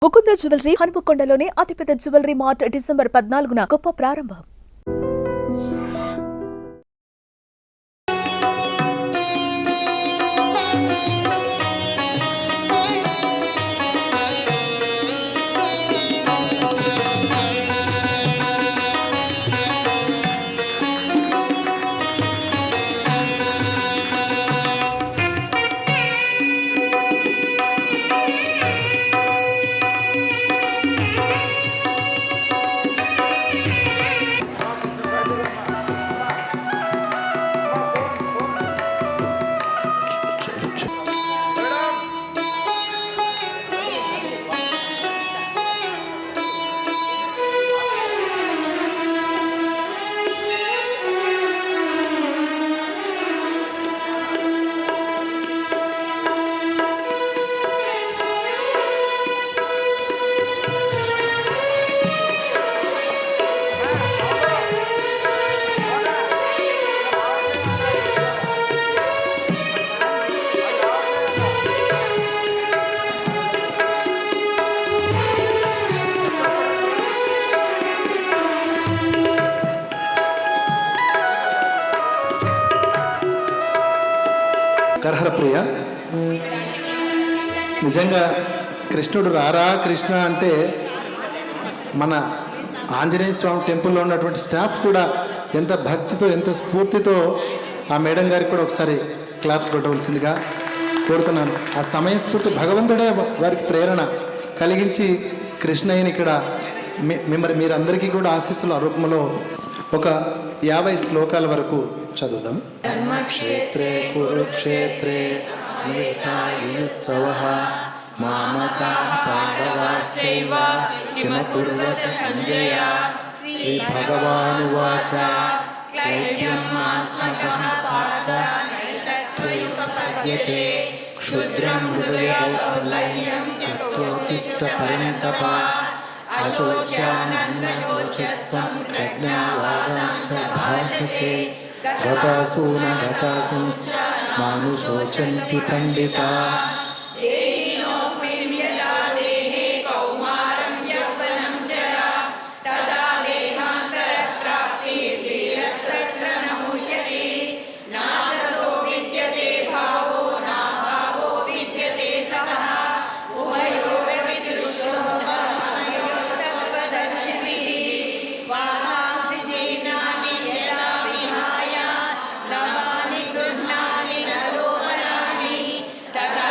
Mukunda jewellery హనుమకొండలోని అతిపెద్ద jewellery mart December 14న గొప్ప ప్రారంభం. కరహర ప్రియ, నిజంగా కృష్ణుడు రారా కృష్ణ అంటే మన ఆంజనేయ స్వామి టెంపుల్లో ఉన్నటువంటి స్టాఫ్ కూడా ఎంత భక్తితో ఎంత స్ఫూర్తితో ఆ మేడం గారికి కూడా ఒకసారి క్లాప్స్ కొట్టవలసిందిగా కోరుతున్నాను. ఆ సమయస్ఫూర్తి భగవంతుడే వారికి ప్రేరణ కలిగించి కృష్ణయ్యని ఇక్కడ మీరందరికీ కూడా ఆశీస్సుల రూపంలో ఒక 50 శ్లోకాల వరకు చదువుదాం. ధర్మక్షేత్రే కురుక్షేత్రే స్మృతాయుత్సవః మామకాః పాండవాశ్చైవ కిమకుర్వత సంజయ శ్రీ భగవానువాచ క్లైబ్యమాస్మకః పార్థ నైతత్వయుపపద్యతే క్షుద్రం హృదయదౌర్బల్యం యత్రోత్తిష్ట పరంతప అశోచ్యానన్యశోచస్వం ప్రజ్ఞావాదాంస్తద్భాషసే గతాసూన గతాసూంశ్చ మానుశోచంతి పండితా. తదా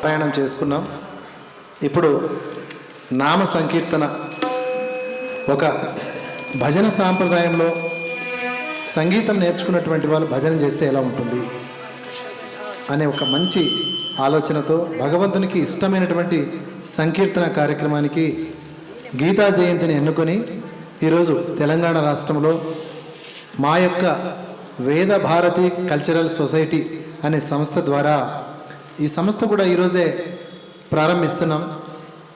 ప్రయాణం చేసుకున్నాం. ఇప్పుడు నామ సంకీర్తన, ఒక భజన సాంప్రదాయంలో సంగీతం నేర్చుకున్నటువంటి వాళ్ళు భజన చేస్తే ఎలా ఉంటుంది అనే ఒక మంచి ఆలోచనతో భగవంతునికి ఇష్టమైనటువంటి సంకీర్తన కార్యక్రమానికి గీతా జయంతిని ఎన్నుకొని ఈరోజు తెలంగాణ రాష్ట్రంలో మా యొక్క వేద భారతి కల్చరల్ సొసైటీ అనే సంస్థ ద్వారా, ఈ సంస్థ కూడా ఈరోజే ప్రారంభిస్తున్నాం.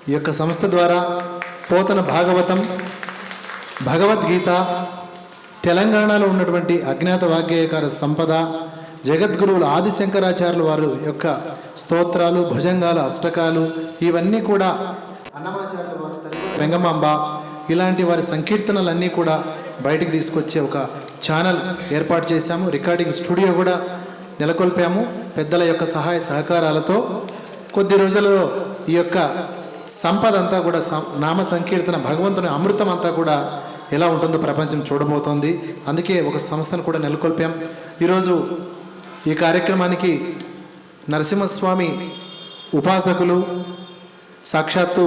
ఈ యొక్క సంస్థ ద్వారా పోతన భాగవతం, భగవద్గీత, తెలంగాణలో ఉన్నటువంటి అజ్ఞాత వాగ్గేయకార సంపద, జగద్గురువులు ఆదిశంకరాచార్యులు వారు యొక్క స్తోత్రాలు, భుజంగాలు, అష్టకాలు, ఇవన్నీ కూడా అన్నమాచార్యుల వారు, వెంగమాంబ, ఇలాంటి వారి సంకీర్తనలన్నీ కూడా బయటికి తీసుకొచ్చే ఒక ఛానల్ ఏర్పాటు చేశాము. రికార్డింగ్ స్టూడియో కూడా నెలకొల్పాము. పెద్దల యొక్క సహాయ సహకారాలతో కొద్ది రోజులలో ఈ యొక్క సంపద అంతా కూడా, నామ సంకీర్తన, భగవంతుని అమృతం అంతా కూడా ఎలా ఉంటుందో ప్రపంచం చూడబోతోంది. అందుకే ఒక సంస్థను కూడా నెలకొల్పాం. ఈరోజు ఈ కార్యక్రమానికి నరసింహస్వామి ఉపాసకులు సాక్షాత్తు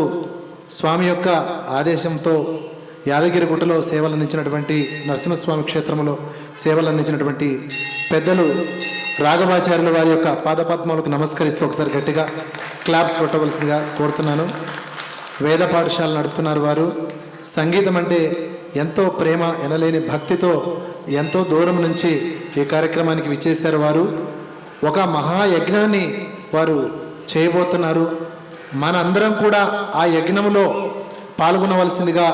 స్వామి యొక్క ఆదేశంతో యాదగిరిగుట్టలో సేవలు అందించినటువంటి, నరసింహస్వామి క్షేత్రంలో సేవలు అందించినటువంటి పెద్దలు రాఘవాచార్యుల వారి యొక్క పాదపద్మాలకు నమస్కరిస్తూ ఒకసారి గట్టిగా క్లాప్స్ కొట్టవలసిందిగా కోరుతున్నాను. వేద పాఠశాల నడుపుతున్నారు వారు. సంగీతం అంటే ఎంతో ప్రేమ, ఎనలేని భక్తితో ఎంతో దూరం నుంచి ఈ కార్యక్రమానికి విచ్చేశారు వారు. ఒక మహాయజ్ఞాన్ని వారు చేయబోతున్నారు. మనందరం కూడా ఆ యజ్ఞంలో పాల్గొనవలసిందిగా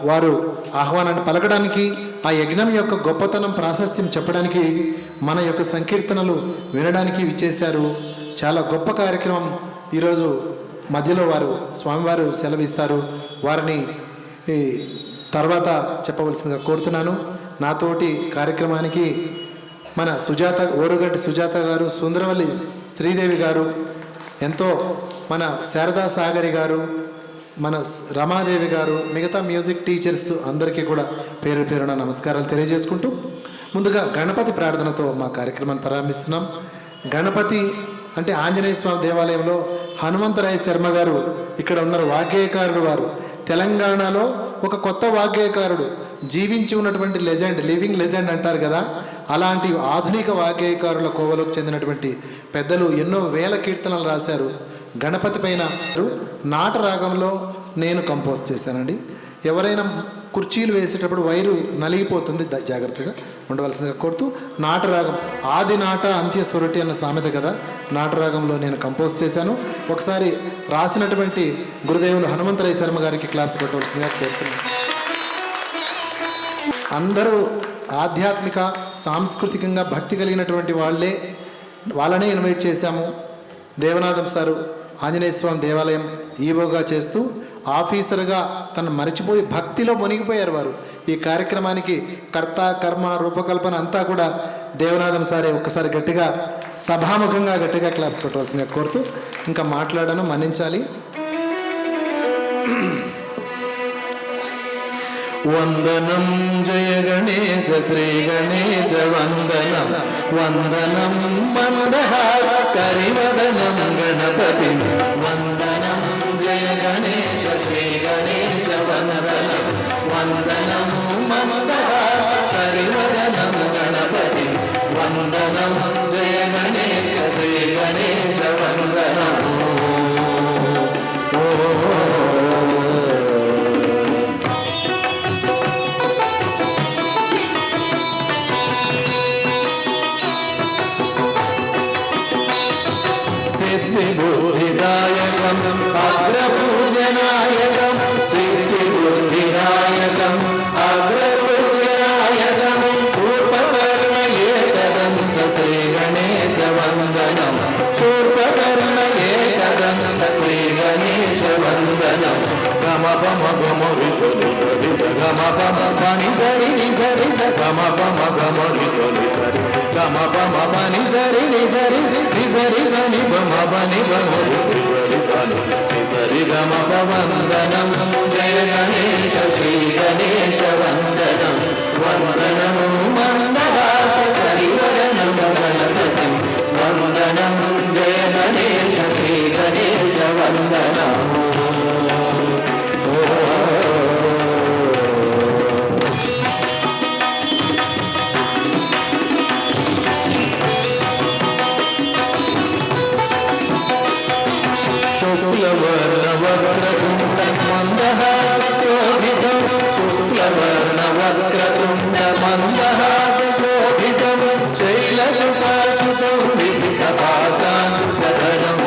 వారు ఆహ్వానాన్ని పలకడానికి, ఆ యజ్ఞం యొక్క గొప్పతనం, ప్రాశస్త్యం చెప్పడానికి, మన యొక్క సంకీర్తనలు వినడానికి విచ్చేశారు. చాలా గొప్ప కార్యక్రమం. ఈరోజు మధ్యలో వారు స్వామివారు సెలవిస్తారు. వారిని తర్వాత చెప్పవలసిందిగా కోరుతున్నాను. నాతోటి కార్యక్రమానికి మన సుజాత, ఓరుగంటి సుజాత గారు, సుందరవల్లి శ్రీదేవి గారు, ఎంతో మన శారదా సాగరి గారు, మన రమాదేవి గారు, మిగతా మ్యూజిక్ టీచర్స్ అందరికీ కూడా పేరు పేరున నమస్కారాలు తెలియజేసుకుంటూ ముందుగా గణపతి ప్రార్థనతో మా కార్యక్రమాన్ని ప్రారంభిస్తున్నాం. గణపతి అంటే ఆంజనేయ స్వామి దేవాలయంలో హనుమంతరాయ శర్మ గారు ఇక్కడ ఉన్నారు, వాగ్గేయకారుడు వారు. తెలంగాణలో ఒక కొత్త వాగ్గేయకారుడు, జీవించి ఉన్నటువంటి లెజెండ్, లివింగ్ లెజెండ్ అంటారు కదా, అలాంటి ఆధునిక వాగ్గేయకారుల కోవలోకి చెందినటువంటి పెద్దలు ఎన్నో వేల కీర్తనలు రాశారు. గణపతి పైన నాట రాగంలో నేను కంపోజ్ చేశానండి. ఎవరైనా కుర్చీలు వేసేటప్పుడు వైరు నలిగిపోతుంది, జాగ్రత్తగా ఉండవలసిందిగా కోరుతూ, నాటరాగం ఆది నాట అంత్య సొరటి అన్న సామెత కదా, నాటరాగంలో నేను కంపోజ్ చేశాను. ఒకసారి రాసినటువంటి గురుదేవులు హనుమంతరాయ శర్మ గారికి క్లాప్స్ కొట్టవలసిందిగా కోరుతున్నాను. అందరూ ఆధ్యాత్మిక, సాంస్కృతికంగా భక్తి కలిగినటువంటి వాళ్ళనే ఇన్వైట్ చేశాము. దేవనాథం సారు ఆంజనేయ స్వామి దేవాలయం ఈవోగా చేస్తూ ఆఫీసర్గా తను మరిచిపోయి భక్తిలో మునిగిపోయారు వారు. ఈ కార్యక్రమానికి కర్త, కర్మ, రూపకల్పన అంతా కూడా దేవనాథం సారే. ఒక్కసారి గట్టిగా సభాముఖంగా గట్టిగా క్లాప్స్ కొట్టవలసిందిగా కోరుతూ, ఇంకా మాట్లాడను, మన్నించాలి. వందనం జయ గణేశ శ్రీ గణేశ వందనం, వందనం మందహాస కరివదనం గణపతి, వందనం జయ గణేశ శ్రీ గణేశ వందనం, వందనం మందహాస కరివదనం గణపతి, వందనం జయ గణేశ శ్రీ గణేశ వందనం. సిద్ధిబుద్ధిదాయకం అగ్రపూజనాయకం, సిద్ధిబుద్ధిదాయకం అగ్రపూజనాయకం, శూర్పకర్ణ ఏకదంత శ్రీ గణేశ వందనం, శూర్పకర్ణ ఏకదంత శ్రీ గణేశ వందనం. గమ పమ గమరి సరి సరి స గమ పమ పని సరి ని సరి స గమ పమ గమరి సరి సరి గమ పమ పని సరి ని సరి ని సరి సని పమ పని గమరి సరి సని ని సరి గమ పవందనం జయ గణేశ శ్రీ గణేశ వందనం, వందనం మందహాస కరివదనం గణపతి, వందనం జయ గణేశ శ్రీ గణేశ వక్రతుండ మందహాస శోభితం శైలసుతాసుతం విదిత పాశాంకుశధరం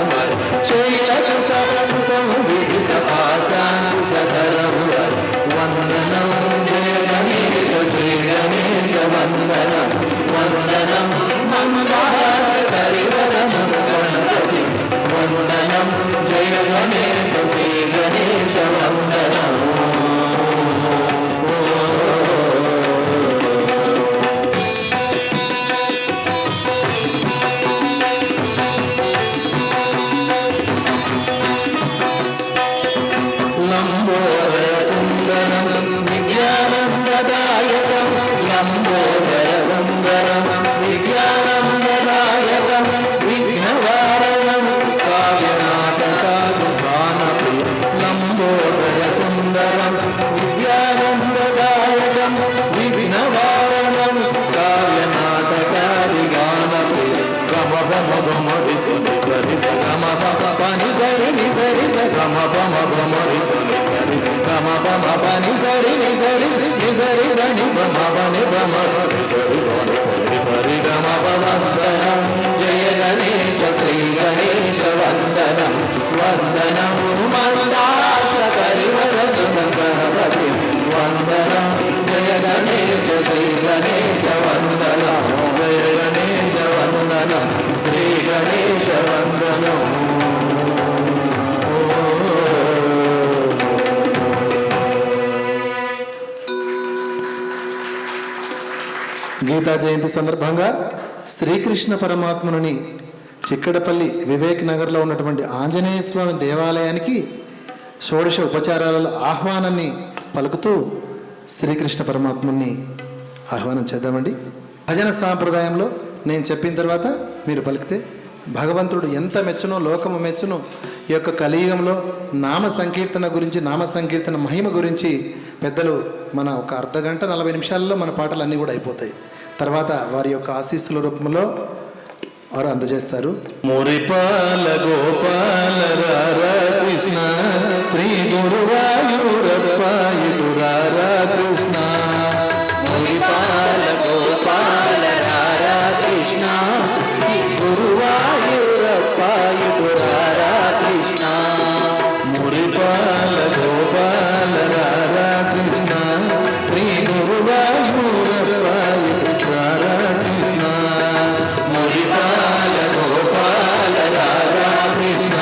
శైలసుతాసుతం విదిత పాశాంకుశధరం వందనం జయ గణేశ శ్రీ గణేశ వందనం వందనం మందహాస హరివదనం గణపతి వందనం జయ గణేశ శ్రీ గణేశ వందనం. లంబోదర సుందరం విజ్ఞానందదాయకం లంబోదర సుందరం విజ్ఞానందదాయకం విఘ్నవారణం కావ్యనాటకానుగానప్రియం లంబోదర సుందరం విజ్ఞానందదాయకం విఘ్నవారణం కావ్యనాటకాదిగానప్రియం గమ గమ గమ రిసి సరి గమ పని సరి ని సరి గమ పమ గమ రిసి సరి గమ పమ పని సరి ని సరి ని సరి సని గమ పని గమ సరి సని పని సరి గమ వందనం జయ గణేశ శ్రీ గణేశ వందనం వందనం మందార పరివరజన గణపతి వందనం జయ గణేశ శ్రీ గణేశ వందనం జయ గణేశ వందనం శ్రీ గణేశ వందనం. గీతా జయంతి సందర్భంగా శ్రీకృష్ణ పరమాత్మనుని చిక్కడపల్లి వివేక్ నగర్లో ఉన్నటువంటి ఆంజనేయ స్వామి దేవాలయానికి షోడశ ఉపచారాల ఆహ్వానాన్ని పలుకుతూ శ్రీకృష్ణ పరమాత్ముని ఆహ్వానం చేద్దామండి. భజన సాంప్రదాయంలో నేను చెప్పిన తర్వాత మీరు పలికితే భగవంతుడు ఎంత మెచ్చునో లోకము మెచ్చును. ఈ యొక్క కలియుగంలో నామ సంకీర్తన గురించి నామ సంకీర్తన మహిమ గురించి పెద్దలు మన ఒక అర్ధగంట 40 నిమిషాల్లో మన పాటలు అన్నీ కూడా అయిపోతాయి. తర్వాత వారి యొక్క ఆశీస్సుల రూపంలో వారు అందజేస్తారు. మురిపాల గోపాల రారా కృష్ణ శ్రీ గురువాయూరప్పాయురారా కృష్ణ మురిపాల గోపాల రారా కృష్ణ శ్రీ గురువాయూరప్పాయురారా కృష్ణ మురిపాల గోపాల రారా కృష్ణ శ్రీ గురువాయూరప్పాయురారా కృష్ణ మురిపాల గోపాల రారా కృష్ణ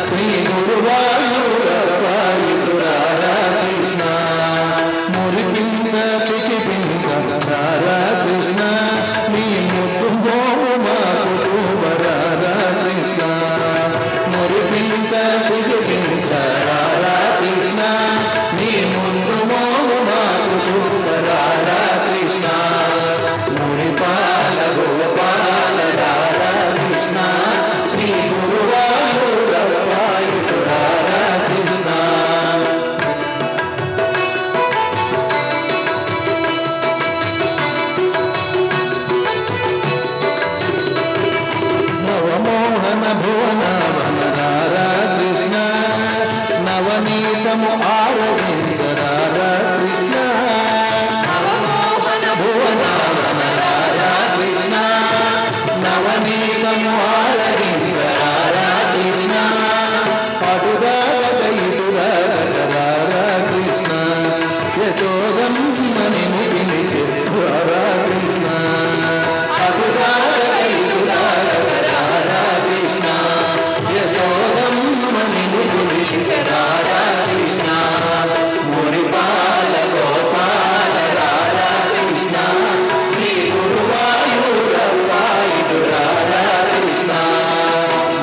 శ్రీ గురువాయూరప్పాయురారా కృష్ణ మురిపించ సికిపించ రారా కృష్ణ నీ ముద్దు మోము మాకు చూపరారా కృష్ణ మురిపించ సికిపించ రారా కృష్ణ నీ ముద్దు మోము మాకు చూపరారా కృష్ణ మురిపాల గోపాల రారా కృష్ణ శ్రీ గురువాయూరప్పాయురారా కృష్ణ. నవమోహన భువన వనరారా కృష్ణ నవనీతము ఆరగించరారా కృష్ణ భువన వనరారా కృష్ణ నవనీతము ఆరగించరారా కృష్ణ అటుదాగ ఇటుదాగరారా కృష్ణ యశోదమ్మని పిలిచి రారా కృష్ణ అటుదాగ ఇటుదాగరారా కృష్ణ యశోదమ్మని పిలిచి రారా కృష్ణ మురిపాల గోపాల రారా కృష్ణ శ్రీ గురువాయూరప్పాయురారా కృష్ణ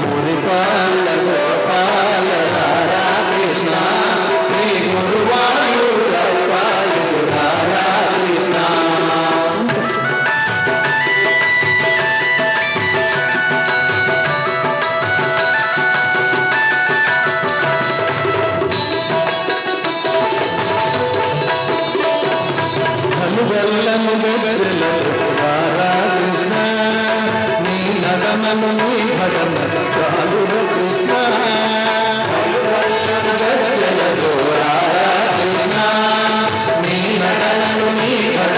మురిపాల గోపాల రారా కృష్ణ శ్రీ గురువాయూరప్పాయురారా కృష్ణ. ధనుగల్లను గజలతో రారా కృష్ణ నీ నగనము నీ ఘటన చాలుర కృష్ణ గజలతో రారా కృష్ణ నీ నగనము నీ ఘటన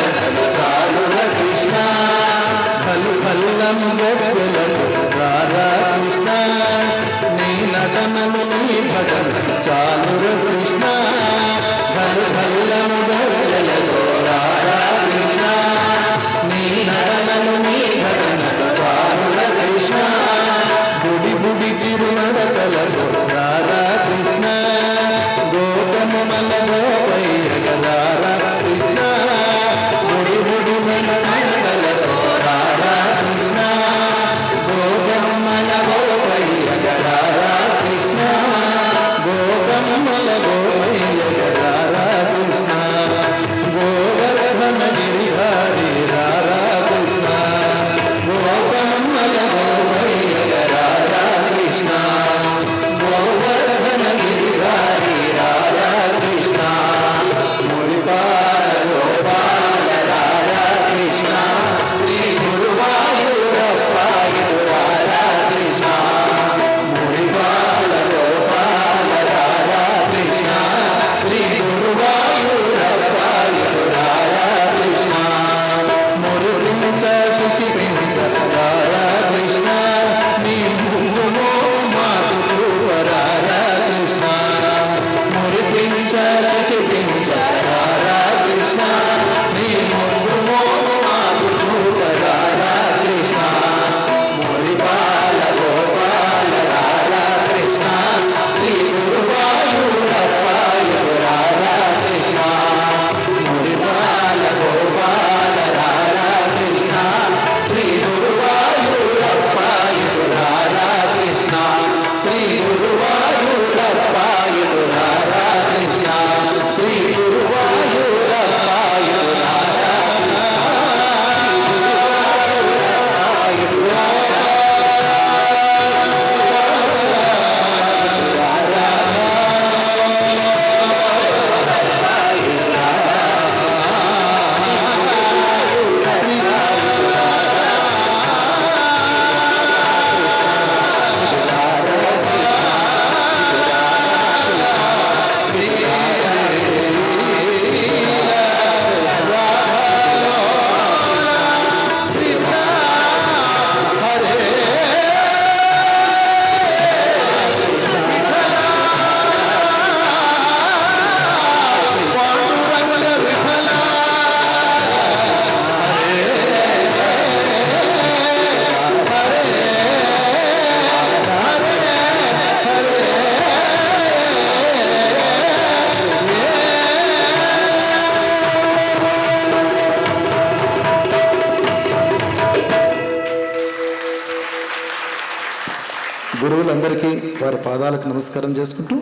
గురువులందరికీ వారి పాదాలకు నమస్కారం చేసుకుంటూ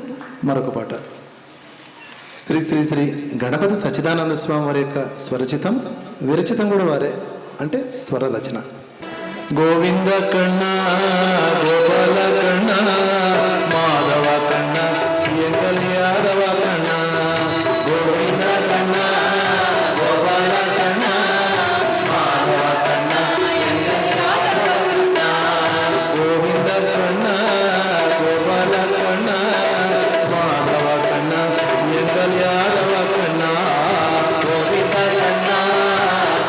మరొక పాట. శ్రీ శ్రీ శ్రీ గణపతి సచ్చిదానంద స్వామి వారి యొక్క స్వరచితం, విరచితం కూడా వారే, అంటే స్వర రచన. గోవింద కన్నా గోపాల కన్నా మాధవ కన్నా ఎంగల్ యాదవ కన్నా, గోవింద కన్నా గోపాల కన్నా మాధవ కన్నా ఎంగల్ యాదవ కన్నా, గోవింద కన్నా గోపాల కన్నా మాధవ కన్నా ఎంగల్ యాదవ కన్నా, గోవింద కన్నా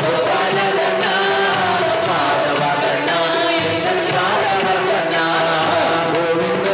గోపాల కన్నా మాధవ కన్నా ఎంగల్ యాదవ కన్నా, గోవింద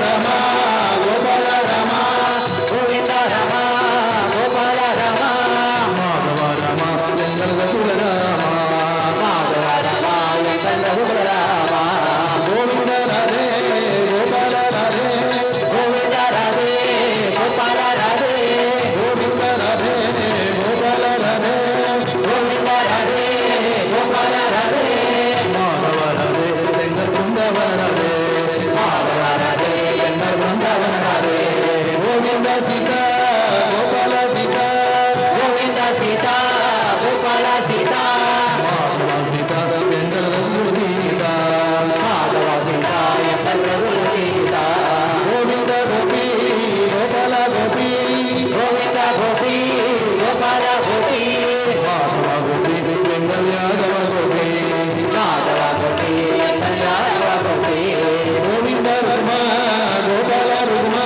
రమ గోపాల రమ గోవింద రమ గోపాల రమ మాధవ రమ వెంకట రఘుల రామ మాధవ రమ వెంకట రఘుల రామ గోవింద రాధే గోపాల రాధే గోవింద రాధే గోపాల రాధే గోవింద రాధే గోపాల రాధే గోవింద రాధే గోపాల రాధే మాధవ రాధే వెంకట బృందావన రాధే మాధవ రాధే వెంకట బృందావన రాధే గోవింద సీత గోపాల సీత గోవింద సీత గోపాల సీత మాధవ సీత వెంకట రఘుల సీత మాధవ సీత వెంకట రఘుల సీత గోవింద గోపి గోపాల గోపి గోవింద గోపి గోపాల గోపి మాధవ గోపి వెంకట యాదవ గోపి మాధవ గోపి వెంకట యాదవ గోపి గోవింద రుగ్మ గోపాల రుగ్మ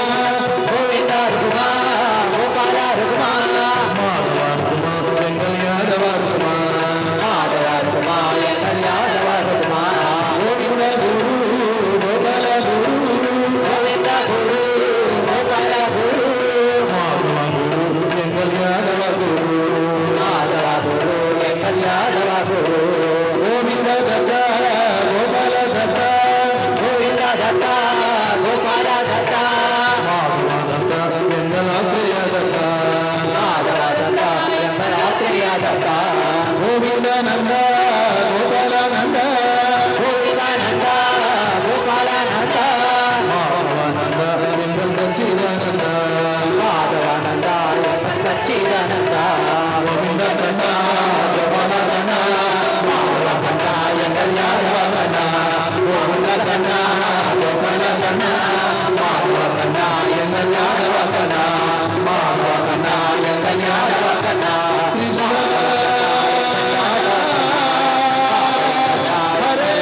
గోవింద రుగ్మ గోపాల రుగ్మ మాధవ రుగ్మ వెంకట యాదవ రుగ్మ మాధవ రుగ్మ వెంకట యాదవ రుగ్మ గోవింద గురు గోపాల గురు గోవింద గురు గోపాల గురు మాధవ గురు వెంకట యాదవ గురు మాధవ గురు వెంకట యాదవ గురు గోవింద దత్త గోపాల దత్త గోవింద దత్త గోపాల దత్త మాధవ దత్త వెంకటాత్రేయ దత్త మాధవ దత్త వెంకటాత్రేయ దత్త గోవింద నంద గోపాల నంద గోవింద నంద గోపాల నంద మాధవ నంద వెంకట సచ్చిదానంద మాధవ నంద వెంకట సచ్చిదానంద గోవింద కన్న గోపాల కన్న మాధవ కన్న వెంకట యాదవ కన్న గోవింద కన్న గోపాల కన్న మాధవ కన్న వెంకట యాదవ కన్న మాధవ కన్న వెంకట యాదవ కన్న కృష్ణ హరే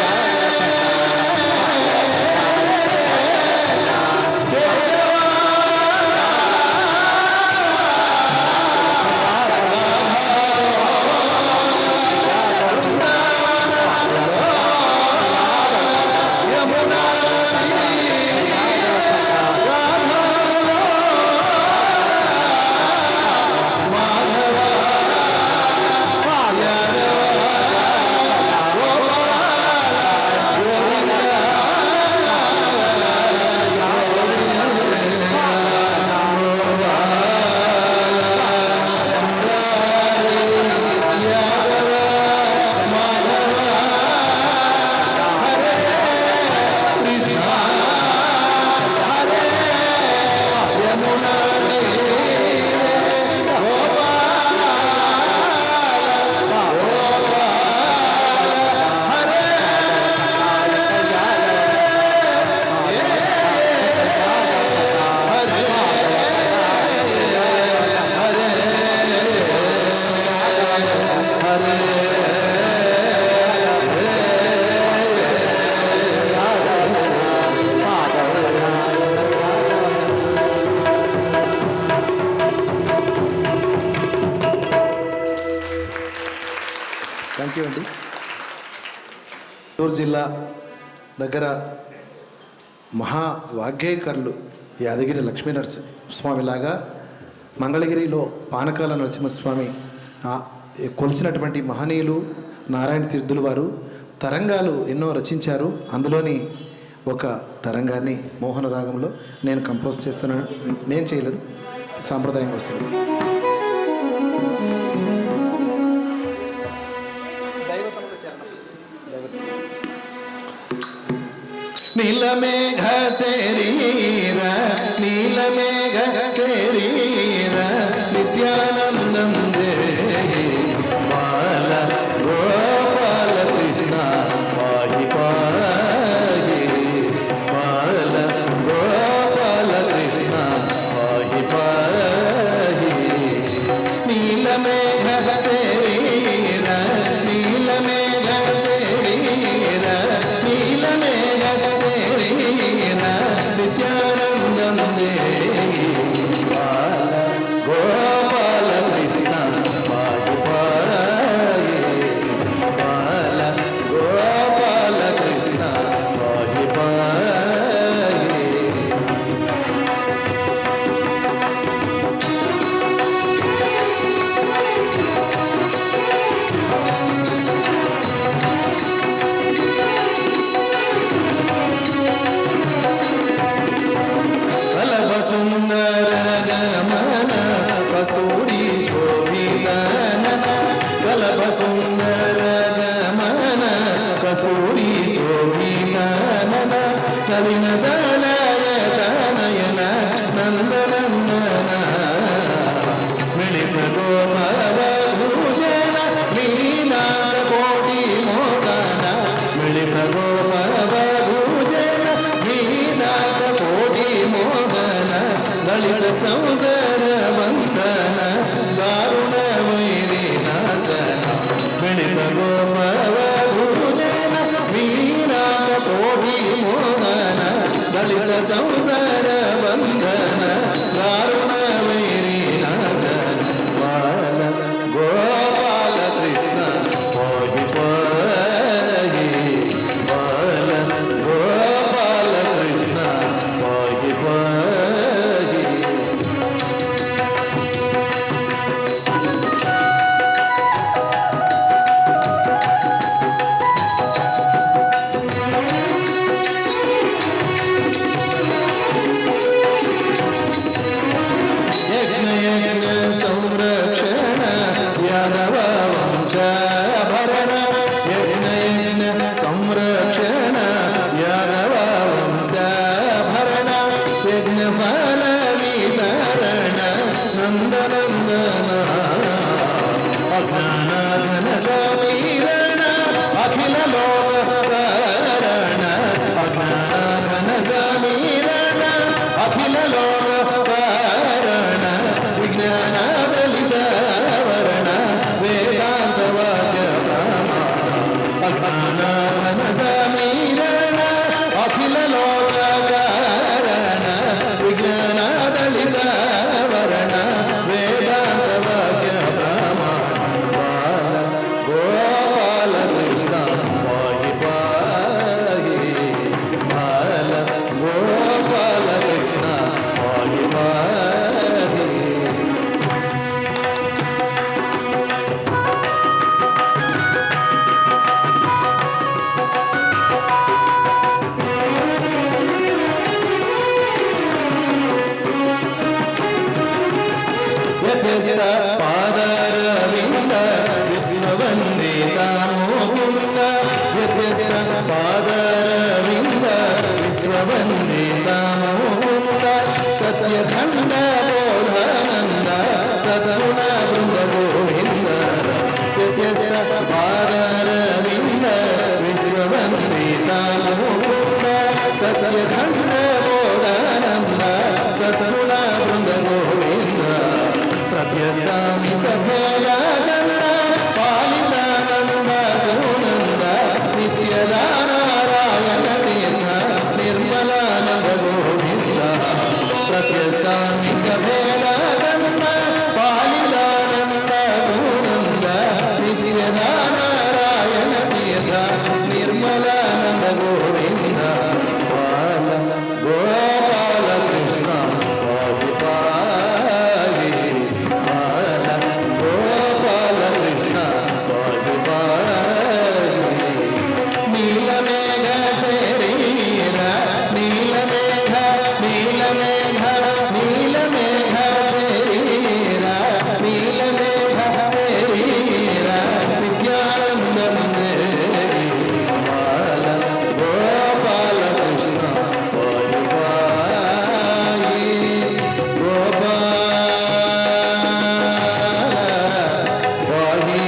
థ్యాంక్ యూ అండి. చిత్తూరు జిల్లా దగ్గర మహా వాగ్గేయకరులు యాదగిరి లక్ష్మీ నరసింహస్వామిలాగా మంగళగిరిలో పానకాల నరసింహస్వామి కొలిసినటువంటి మహనీయులు నారాయణ తీర్థులు వారు తరంగాలు ఎన్నో రచించారు. అందులోని ఒక తరంగాన్ని మోహన రాగంలో నేను కంపోజ్ చేస్తున్నాను. నేను చేయలేదు, సాంప్రదాయంగా వస్తుంది. నీలమేఘ శరీర నీలమేఘ శరీర నిత్యానందం దేహి బాల గోపాల కృష్ణ పాహి పాహి బాల గోపాల కృష్ణ పాహి పాహి నీలమేఘ శరీర నీలమేఘ శరీర నీలమేఘ శరీర నిత్యానందం దేహి బాల దళిత సంసార బంధన దారుణ వైరి నాశన బాల గోపాల కృష్ణ పాహి పాహి బాల గోపాల కృష్ణ పాహి పాహి. యజ్ఞ యజ్ఞ సంరక్షణ యాదవ వంశభరణ యజ్ఞ యజ్ఞ సంరక్షణ యాదవ వంశభరణ యజ్ఞ ఫల వితరణ నందనందన అజ్ఞాన ఘన సమీరణ అఖిల లోకరణ అజ్ఞాన ఘన సమీరణ అఖిల లోకరణ విజ్ఞాన దళిత వర్ణ వేదాంత వాక్య ప్రమాణ అజ్ఞాన ఘన సమీరణ అఖిల లోకరణ విజ్ఞాన దళిత వర్ణ వేదాంత వాక్య ప్రమాణ బాల గోపాల కృష్ణ పాహి పాహి బాల గోపాల కృష్ణ పాహి పాహి. యథస్థ పాదరవింద విశ్వవందిత ముకుంద యథస్థ పాదరవింద విశ్వవందిత ముకుంద సత్యఖండ బోధానంద సద్గుణ బృంద గోవింద యథస్థ పాదరవింద విశ్వవందిత ముకుంద సత్యఖండ బోధానంద సద్గుణ బృంద గోవింద ప్రత్యస్థామిక భోగానంద పాలితానంద సునంద నిత్యదానారాయణ తీర్థ నిర్మలానంద గోవింద ప్రత్యస్థామిక భోగానంద పాలితానంద సునంద నిత్యదానారాయణ తీర్థ నిర్మలానంద గోవింద బాల గోపాల కృష్ణ పాహి పాహి బాల గోపాల కృష్ణ పాహి పాహి. నీలమేఘ శరీర నీలమేఘ నీలమేఘ నీలమేఘ శరీర నీలమేఘ శరీర విద్యానందం దేవి బాల గోపాల కృష్ణ పాహి పాహి గోపాల పాహి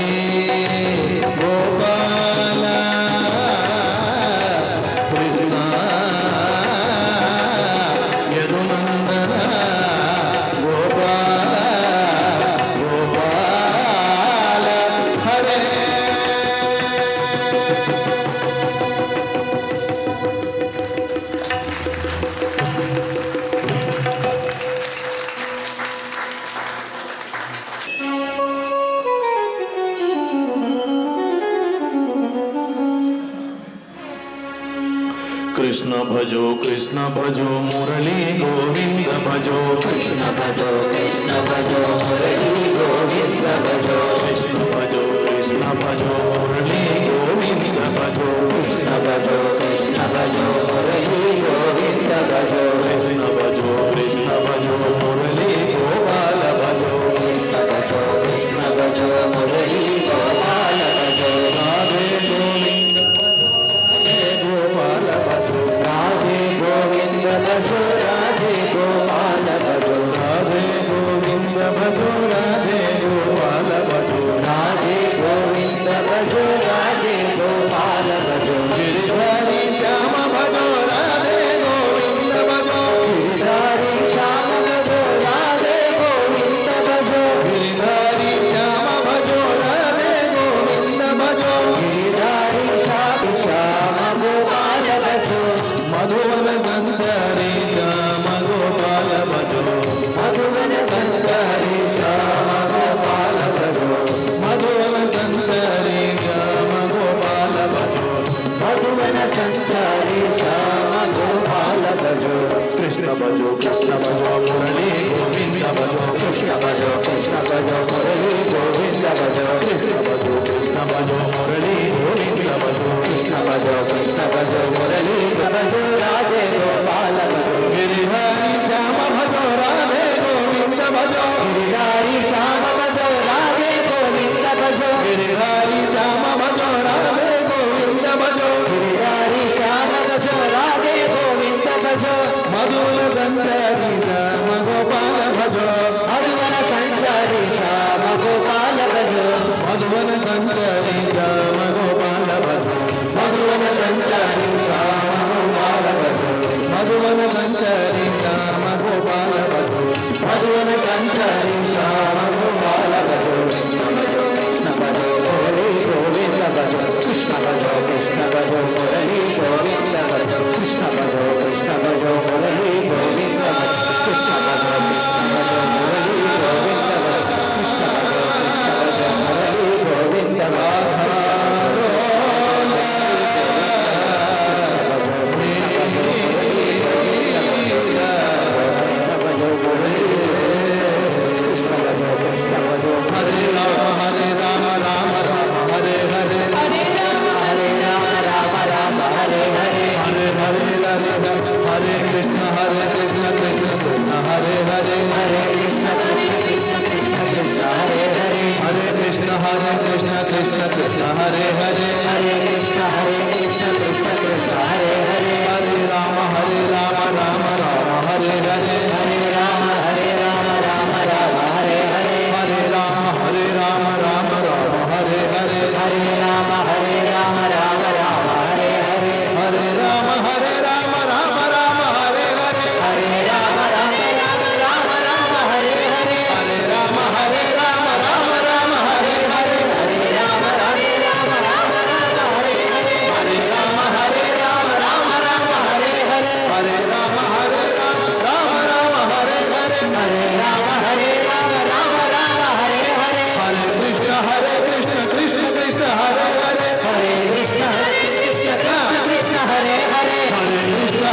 గోపాల కృష్ణ యదునందన గోపాల గోపాల హరే. కృష్ణ భజో కృష్ణ భజో మురళీ గోవింద భజో కృష్ణ భజో కృష్ణ భజో మురళీ గోవింద భజో కృష్ణ భజో కృష్ణ భజో మురళీ గోవింద భజో కృష్ణ భజో కృష్ణ భజో మురళీ గోవింద భజో కృష్ణ భజో కృష్ణ భజో మురళీ గోపాల భజో కృష్ణ భజో కృష్ణ భజో మురళీ గోపాల భజో రాధే గోవింద గోపాల భజో రాధే గోవింద భజో రాధే గోపాల భజో రాధే గోవింద భజో రాధే గోపాల భజో రాధే గోవింద భజో రాధే గోపాల భజో గిరిధారి శ్యామ భజో రాధే గోవింద కృష్ణ భజో కృష్ణ భజో మురళీ గోవింద భజో కృష్ణ భజో మురళీ గోవింద భజో కృష్ణ భజో మురళీ గోవింద భజో కృష్ణ భజో మురళీ భజో రాధే గోపాల భజో గిరిహరి శ్యామ భజో రాధే గోవింద భజో గిరిహరి శ్యామ భజో రాధే గోవింద భజో గిరిహరి శ్యామ భజో రాధే గోవింద భజో గిరిహరి శ్యామ భజో రాధే గోవింద భజో మధువన సంచారి శ్యామ గోపాల భజో మధువన సంచారి శ్యామ గోపాల భజో మధువన సంచారి శ్యామ గోపాల భజో మధువన సంచారి శ్యామ గోపాల భజో మధువన సంచారి శ్యామ గోపాల భజో మధువన సంచారి శ్యామ గోపాల భజో కృష్ణ భజో మురళీ గోవింద భజో కృష్ణ భజో మురళీ గోవింద భజో కృష్ణ భజో మురళీ గోవింద భజో కృష్ణ భజో మురళీ గోవింద భజో కృష్ణ భజో మురళీ గోవింద హరే రామ రామ రామ హరే హరే హరే రామ రామ హరే హరే హరే హరే హరే కృష్ణ కృష్ణ హరే హరే హరే కృష్ణ కృష్ణ హరే హరే హరే కృష్ణ కృష్ణ హరే హరే హరే కృష్ణ కృష్ణ హరే హరే హరే రామ రామ రామ హరే హరే హరే రామ రామ హరే హరే హరే రామ రామ హరే హరే హరే రామ రామ హరే హరే హరే రామ రామ హరే హరే హరే రామ రామ హరే హరే హరే రామ రామ హరే హరే హరే రామ హరే రామ హరే హరే హరే రామ రామ హరే హరే హరే రామ రామ హరే హరే హరే కృష్ణ కృష్ణ కృష్ణ హరే హరే హరే కృష్ణ కృష్ణ హరే హరే హరే కృష్ణ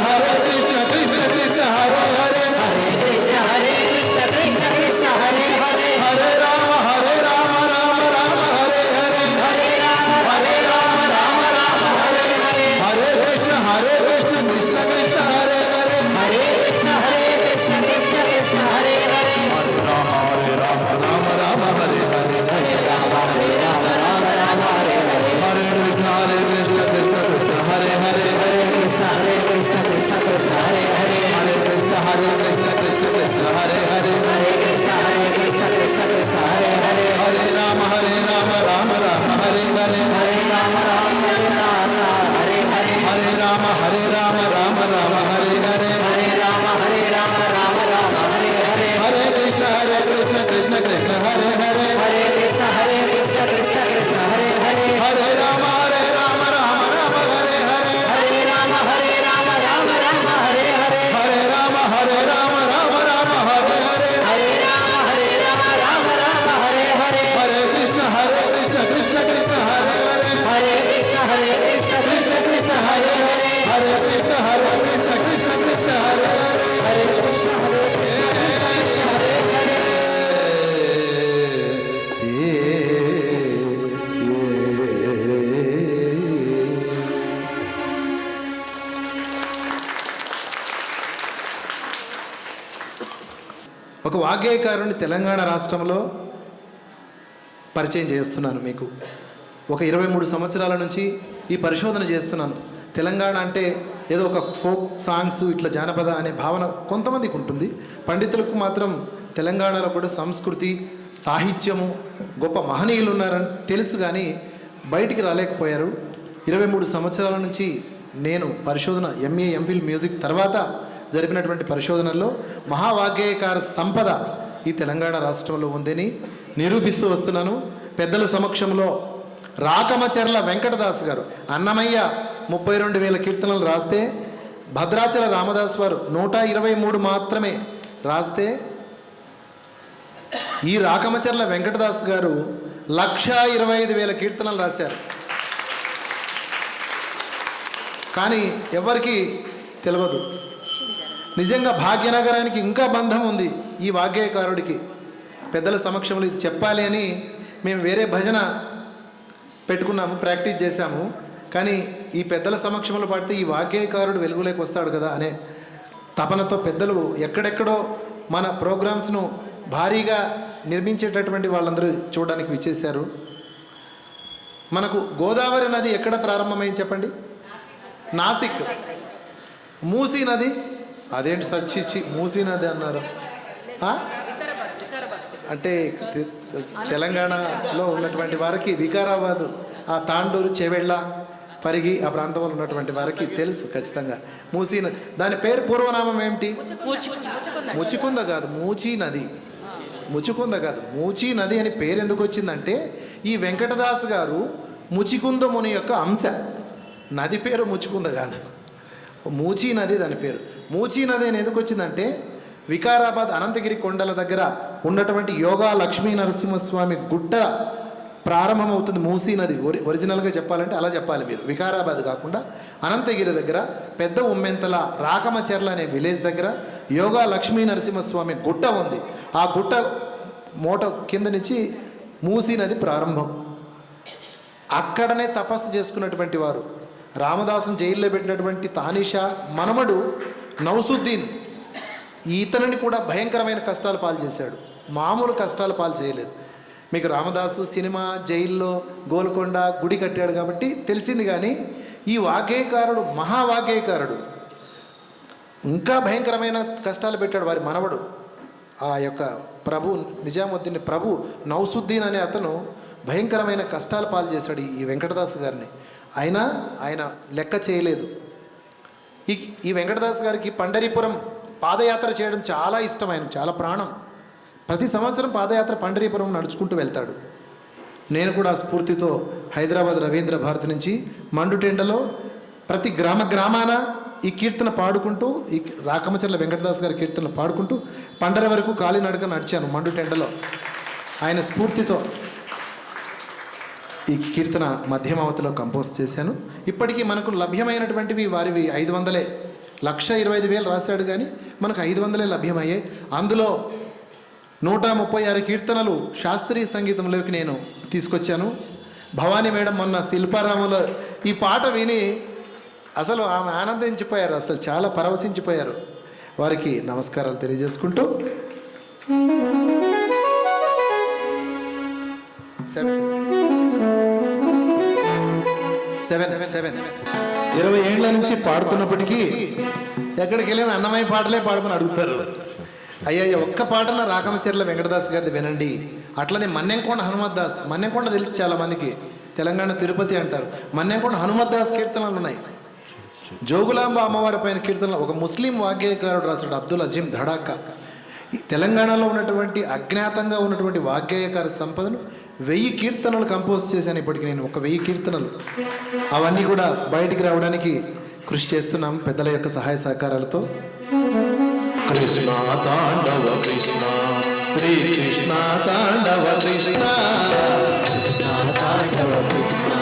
కృష్ణ కృష్ణ హరే హరే హరే కృష్ణ కృష్ణ హరే హరే హరే రామ రామ హరే హరే హరే రామ రామ హరే హరే హరే కృష్ణ కృష్ణ కృష్ణ హరే హరే హరే కృష్ణ కృష్ణ హరే హరే హరే రామ రామ హరే హరే హరే రామ హరే హరే హరే కృష్ణ కృష్ణ కృష్ణ హరే హరే హరే కృష్ణ కృష్ణ హరే హరే హరే కృష్ణ కృష్ణ కృష్ణ హరే హరే హరే కృష్ణ కృష్ణ హరే హరే హరే రామ రామ హరే హరే హరే రామ హరే హరే హరే రామ రామ హరే హరే హరే రామ హరే హరే హరే కృష్ణ కృష్ణ కృష్ణ హరే హరే హరే కృష్ణ కృష్ణ హరే హరే హరే రామ రామ హరే హరే హరే రామ హరే హరే హరే రామ హరే హరే హరే రామ హరే హరే హరే కృష్ణ కృష్ణ కృష్ణ హరే హరే హరే కృష్ణ కృష్ణ కృష్ణ హరే హరే హరే కృష్ణ కృష్ణ కృష్ణ హరే హరే హరే కృష్ణ ఒక వాగ్గేయకారుని తెలంగాణ రాష్ట్రంలో పరిచయం చేస్తున్నాను మీకు. ఒక 23 సంవత్సరాల నుంచి ఈ పరిశోధన చేస్తున్నాను. తెలంగాణ అంటే ఏదో ఒక ఫోక్ సాంగ్స్ ఇట్లా జానపద అనే భావన కొంతమందికి ఉంటుంది. పండితులకు మాత్రం తెలంగాణలో కూడా సంస్కృతి, సాహిత్యము, గొప్ప మహనీయులు ఉన్నారని తెలుసు, కానీ బయటికి రాలేకపోయారు. 23 సంవత్సరాల నుంచి నేను పరిశోధన ఎంఏ ఎంఫిల్ మ్యూజిక్ తర్వాత జరిపినటువంటి పరిశోధనల్లో మహావాగ్గేయకార సంపద ఈ తెలంగాణ రాష్ట్రంలో ఉందని నిరూపిస్తూ వస్తున్నాను. పెద్దల సమక్షంలో రాకమచర్ల వెంకటదాస్ గారు అన్నమయ్య 32,000 కీర్తనలు రాస్తే, భద్రాచల రామదాస్ వారు 123 మాత్రమే రాస్తే, ఈ రాకమచర్ల వెంకటదాస్ గారు 125,000 కీర్తనలు రాశారు. కానీ ఎవరికి తెలియదు. నిజంగా భాగ్యనగరానికి ఇంకా బంధం ఉంది ఈ వాగ్గేయకారుడికి. పెద్దల సమక్షంలో ఇది చెప్పాలి అని మేము వేరే భజన పెట్టుకున్నాము, ప్రాక్టీస్ చేశాము. కానీ ఈ పెద్దల సమక్షంలో పాడితే ఈ వాగ్గేయకారుడు వెలుగులోకి వస్తాడు కదా అనే తపనతో పెద్దలు ఎక్కడెక్కడో మన ప్రోగ్రామ్స్ను భారీగా నిర్మించేటటువంటి వాళ్ళందరూ చూడడానికి విచ్చేశారు. మనకు గోదావరి నది ఎక్కడ ప్రారంభమైంది చెప్పండి? నాసిక్. మూసీ నది అదేంటి సచ్చిచ్చి మూసీ నది అన్నారు? అంటే తెలంగాణలో ఉన్నటువంటి వారికి వికారాబాద్, ఆ తాండూరు, చెవెళ్ళ, పరిగి ఆ ప్రాంతంలో ఉన్నటువంటి వారికి తెలుసు ఖచ్చితంగా మూసీ నది. దాని పేరు పూర్వనామం ఏమిటి? ముచికుంద కాదు, మూచీ నది. ముచికుంద కాదు, మూచీ నది అని పేరు ఎందుకు వచ్చిందంటే ఈ వెంకటదాస్ గారు ముచికుంద ముని యొక్క అంశ. నది పేరు ముచికుంద కాదు, మూచీ నది దాని పేరు. మూచీ నది అని ఎందుకు వచ్చిందంటే వికారాబాద్ అనంతగిరి కొండల దగ్గర ఉన్నటువంటి యోగా లక్ష్మీ నరసింహస్వామి గుట్ట ప్రారంభమవుతుంది మూసీ నది. ఒరిజినల్గా చెప్పాలంటే అలా చెప్పాలి మీరు. వికారాబాద్ కాకుండా అనంతగిరి దగ్గర పెద్ద ఉమ్మెంతల రాకమచెర్ల అనే విలేజ్ దగ్గర యోగా లక్ష్మీ నరసింహస్వామి గుట్ట ఉంది. ఆ గుట్ట మూట కింద నుంచి మూసీ నది ప్రారంభం. అక్కడనే తపస్సు చేసుకున్నటువంటి వారు రామదాసును జైల్లో పెట్టినటువంటి తానిషా మనమడు నౌసుద్దీన్ ఈతనిని కూడా భయంకరమైన కష్టాలు పాలు చేశాడు. మామూలు కష్టాలు పాలు చేయలేదు. మీకు రామదాసు సినిమా, జైల్లో గోల్కొండ గుడి కట్టాడు కాబట్టి తెలిసింది. కానీ ఈ వాగ్గేయకారుడు మహావాగ్గేయకారుడు ఇంకా భయంకరమైన కష్టాలు పెట్టాడు వారి మనవడు. ఆ యొక్క ప్రభు నిజాముద్దీన్ ప్రభు నౌసుద్దీన్ అనే అతను భయంకరమైన కష్టాలు పాలు చేశాడు ఈ వెంకటదాస్ గారిని. అయినా ఆయన లెక్క చేయలేదు. ఈ వెంకటదాస్ గారికి పండరీపురం పాదయాత్ర చేయడం చాలా ఇష్టం, ఆయన చాలా ప్రాణం. ప్రతి సంవత్సరం పాదయాత్ర పండరీపురం నడుచుకుంటూ వెళ్తాడు. నేను కూడా స్ఫూర్తితో హైదరాబాద్ రవీంద్ర భారతి నుంచి మండుటెండలో ప్రతి గ్రామాన ఈ కీర్తన పాడుకుంటూ, ఈ రాకమచర్ల వెంకటదాస్ గారి కీర్తన పాడుకుంటూ పండర వరకు కాలినడక నడిచాను మండుటెండలో. ఆయన స్ఫూర్తితో ఈ కీర్తన మధ్యమావతిలో కంపోజ్ చేశాను. ఇప్పటికీ మనకు లభ్యమైనటువంటివి వారివి 500, 1,25,000 రాశాడు కానీ మనకు 500 లభ్యమయ్యాయి. అందులో 136 కీర్తనలు శాస్త్రీయ సంగీతంలోకి నేను తీసుకొచ్చాను. భవానీ మేడం మొన్న శిల్పారాములో ఈ పాట విని అసలు ఆమె ఆనందించిపోయారు, అసలు చాలా పరవశించిపోయారు. వారికి నమస్కారాలు తెలియజేసుకుంటూ 20 ఏళ్ల నుంచి పాడుతున్నప్పటికీ ఎక్కడికి వెళ్ళిన అన్నమయ్య పాటలే పాడుకుని అడుగుతారు. అయ్యా ఒక్క పాటన రాకమచెర్ల వెంకటదాస్ గారిది వినండి. అట్లనే మన్నెంకొండ హనుమద్దాస్, మన్నెంకొండ తెలుసు చాలామందికి, తెలంగాణ తిరుపతి అంటారు. మన్నెంకొండ హనుమద్దాస్ కీర్తనలు ఉన్నాయి. జోగులాంబ అమ్మవారి పైన కీర్తనలు ఒక ముస్లిం వాగ్గేయకారుడు రాశాడు, అబ్దుల్ అజీం ధడాకా. తెలంగాణలో ఉన్నటువంటి అజ్ఞాతంగా ఉన్నటువంటి వాగ్గేయకార సంపదను 1000 కీర్తనలు కంపోజ్ చేశాను. ఇప్పటికి నేను ఒక 1000 కీర్తనలు. అవన్నీ కూడా బయటికి రావడానికి కృషి చేస్తున్నాం పెద్దల యొక్క సహాయ సహకారాలతో. కృష్ణ తాండవ కృష్ణ, శ్రీ కృష్ణ తాండవ కృష్ణ, కృష్ణ తాండవ కృష్ణ,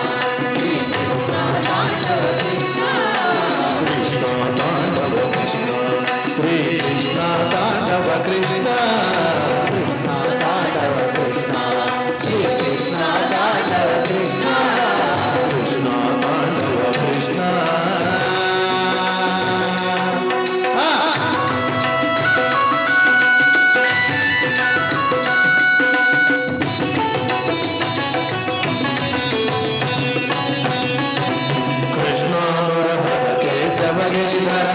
శ్రీ కృష్ణ తాండవ కృష్ణ, కృష్ణ తాండవ కృష్ణ, శ్రీ కృష్ణ తాండవ కృష్ణ, కృష్ణ తాండవ కృష్ణ, శ్రీ కృష్ణ తాండవ కృష్ణ, కృష్ణ తాండవ కృష్ణ. కృష్ణ మురహర కేశవ గిరిధర,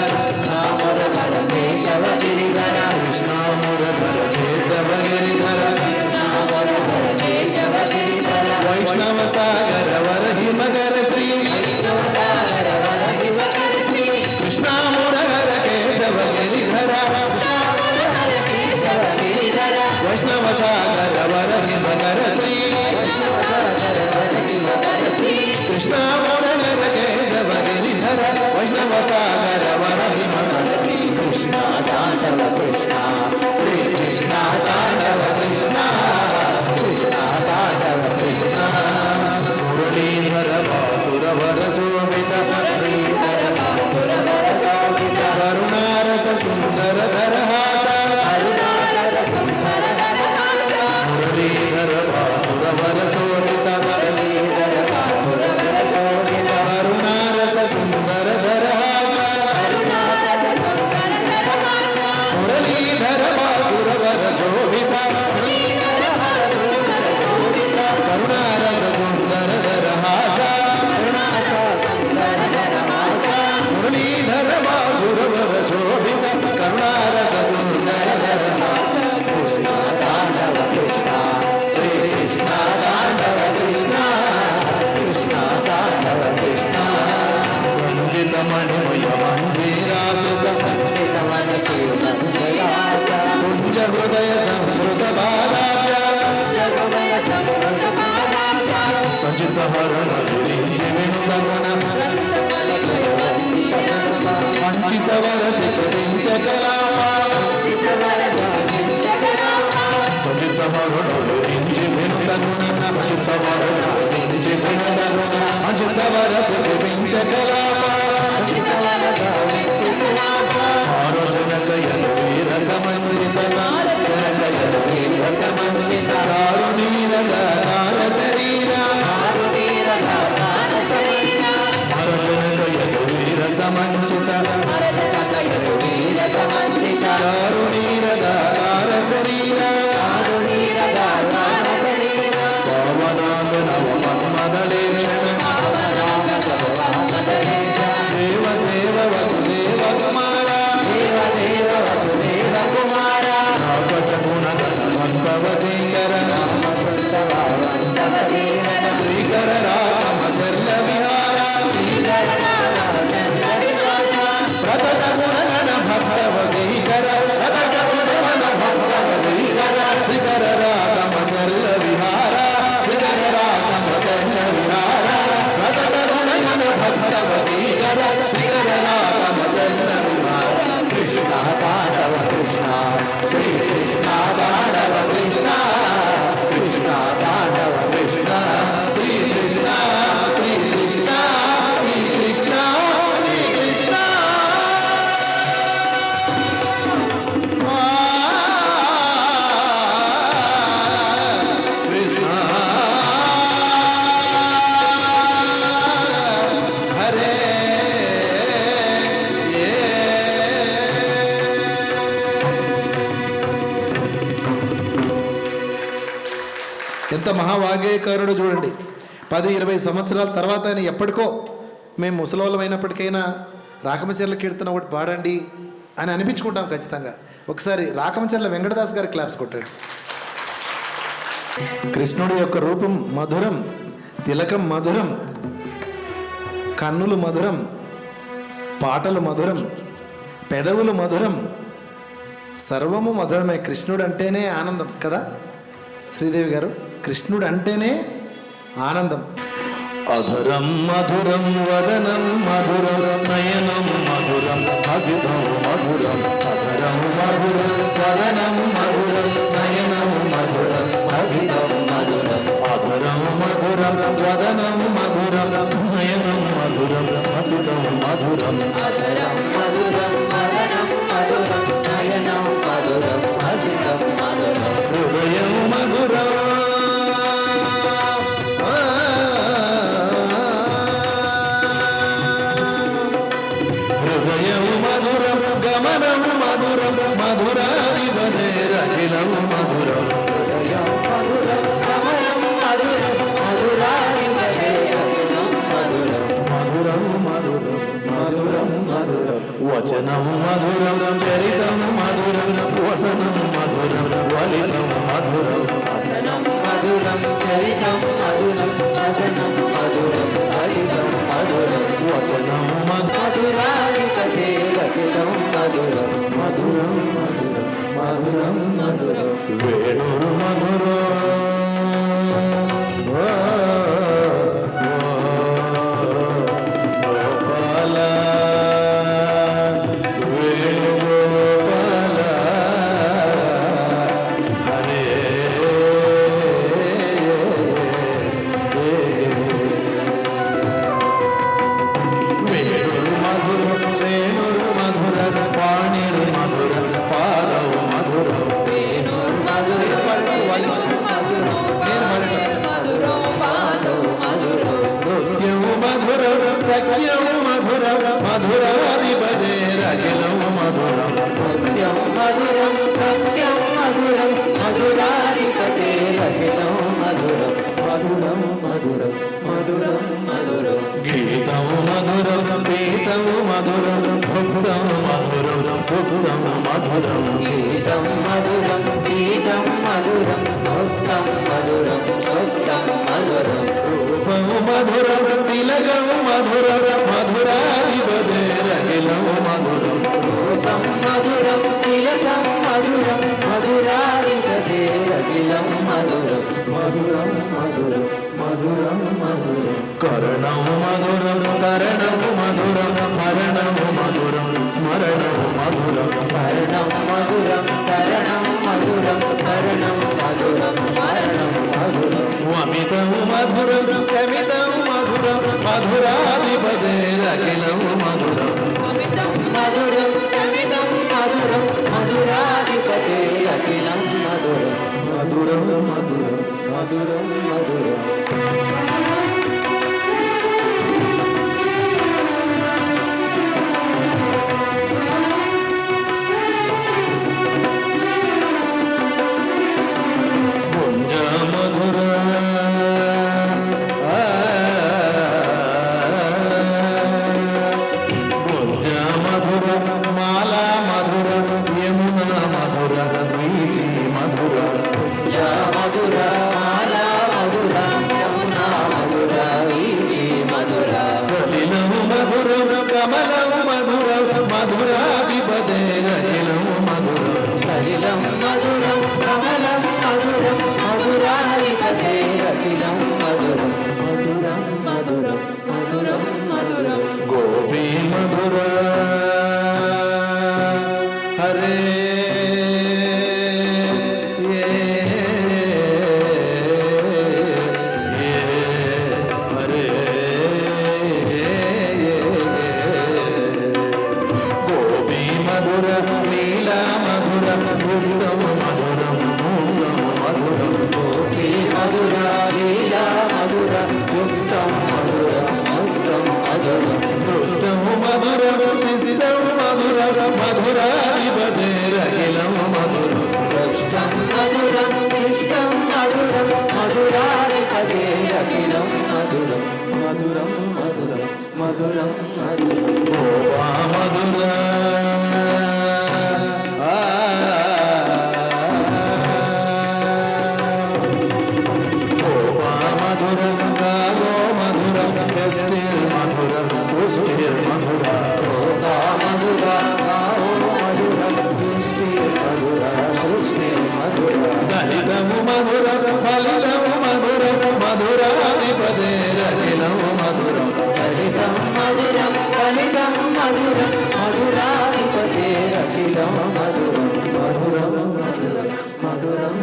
రామురధర కేశవ గిరిధర, కృష్ణ మురహర కేశవ సుందర ధరహాస మురళీధర వాసుర వర శోభిత కరుణారస సుందర ధరహాస మురళీధర వాసుర వర శోభిత కరుణారస సుందర ధరహాస మురళీధర వాసుర వర శోభిత కరుణారస సుందర ధరహాస కృష్ణ తాండవ కృష్ణ శ్రీ కృష్ణ తాండవ కృష్ణ కృష్ణ తాండవ కృష్ణ వంజిత మణిమయ మంజీరాసుత కుంజ హృదయ సంహృత బాలాభ్య సంచిత హరణ విరించి వినుత గుణ వంచిత వరసి కృతించ కలాప సంచిత హరణ విరించి వినుత గుణ వంచిత వరణ విరించి వినుత గుణ వంచిత వరసి కృతించ కలాప జనకయను వీర సమంచిత జనకయను వీర సమంచిత చారు నీరగార శరీర జనకయను వీర సమంచిత చారు నీరగార శరీర పవనాంగ నవ పద్మదళేక్షణ దేవ దేవ వసుదేవ కుమార వసీకర శ్రీకర రామచర్ల విహార ప్రకట గుణగణ భక్త వసీకర ప్రకట గుణగణ భక్త వసీకర శ్రీకర రామచర్ల విహార శ్రీకర రామచర్ల విహార ప్రకట గుణగణ భక్త వసీకర శ్రీకర రామచర్ల విహార కృష్ణ తాండవ కృష్ణ శ్రీ కృష్ణ తాండవ కృష్ణ కృష్ణ తాండవ కృష్ణ శ్రీ కృష్ణ శ్రీ కృష్ణ శ్రీ కృష్ణ శ్రీ కృష్ణ కృష్ణ హరే ఎంత మహావాగ్గేయకారుడు చూడండి. 10-20 సంవత్సరాల తర్వాత ఆయన ఎప్పటికో మేము ముసలోళ్ళం అయినప్పటికైనా రాకమచర్ల కీర్తన ఒకటి పాడండి అని అనిపించుకుంటాం ఖచ్చితంగా. ఒకసారి రాకమచర్ల వెంకటదాస్ గారి క్లాప్స్ కొట్టాడు. కృష్ణుడి యొక్క రూపం మధురం, తిలకం మధురం, కన్నులు మధురం, పాటలు మధురం, పెదవులు మధురం, సర్వము మధురమే. కృష్ణుడు అంటేనే ఆనందం కదా శ్రీదేవి గారు. కృష్ణుడు అంటేనే ఆనందం. అధరం మధురం వదనం మధురం నయనం మధురం హసితం మధురం అధరం మధురం వదనం మధురం నయనం మధురం హసితం మధురం అధరం మధురం వదనం మధురం నయనం మధురం హసితం మధురం అధరం మధురం వదనం మధురం నయనం మధురం హసితం మధురం హృదయం మధురం మధురం గమనం మధురం మధురాధిపతిరఖిలం మధురం మధురం మధురం మధురం మధురం వచనం మధురం చరితం మధురం వసనం మధురం వలితం మధురం వచనం మధురం చరితం మధురం వసనం మధురం వలితం మధురం వచనం మధురాధిపతిరఖిలం మధురం మధురం మధురం మధురం వేణురు మధురం వేణుగోపాల ముక్తం మధురం గీతం మధురం గీతం మధురం భక్తం మధురం సొత్తం మధురం రూపము మధురం తిలకము మధురం మధురాధిపతేరఖిలం మధురం రూపం మధురం తిలకం మధురం మధురాధిపతేరఖిలం మధురం మధురం మధురం మధురం మధురం కరణము మధురం కరణము మధురం హరణము మధురం స్మరణము మధురం కరణం మధురం కరణం మధురం కరణం మధురం స్మరణం మధురం అమితము మధురం సమితము మధురం మధురాధిపతేరఖిలం మధురం అమితం మధురం సమితం మధురం మధురాధిపతే అఖిలం మధురం మధురం మధురం మధురం మధురం పుంజ మధుర పుంజ మధుర మాల మధుర యమున మధుర వీచి మధుర జా మధుర మాలా మధుర యమునా మధుర వీచి మధుర సలిలము మధురం కమలము మధురం మధురాధిపతేరఖిలము మధురం సలిలం మధురం కమలం మధురం మధురాధిపతే అఖిలం మధురం మధురం మధురం మధురం మధురం గోపీ మధుర హరే హరే గోపీ మధుర నీలా మధుర వృందం మధురం మూలం మధురం గోపీ మధుర లీలా మధుర యుక్తం మధురం ముక్తం మధురం దృష్టము మధురం శిష్టము మధురం మధురాధిపతేరఖిలం మధురం దృష్టం మధురం శిష్టం మధురం మధురాధిపతే అఖిలం మధురం మధురం మధురం మధురం మధురం గోపా మధుర గోపా మధురం గాగో మధురం యష్టిర్ మధురం సుష్టిర్ మధుర గోపా మధుర గావో మధురం దృష్టి మధుర సృష్టి మధుర దళితము మధురం ఫలితము మధురం మధురాధిపతేరఖిలం మధురం ఫలితం మధురం ఫలితం మధురం మధురాధిపతే అఖిలం మధురం మధురం మధురం మధురం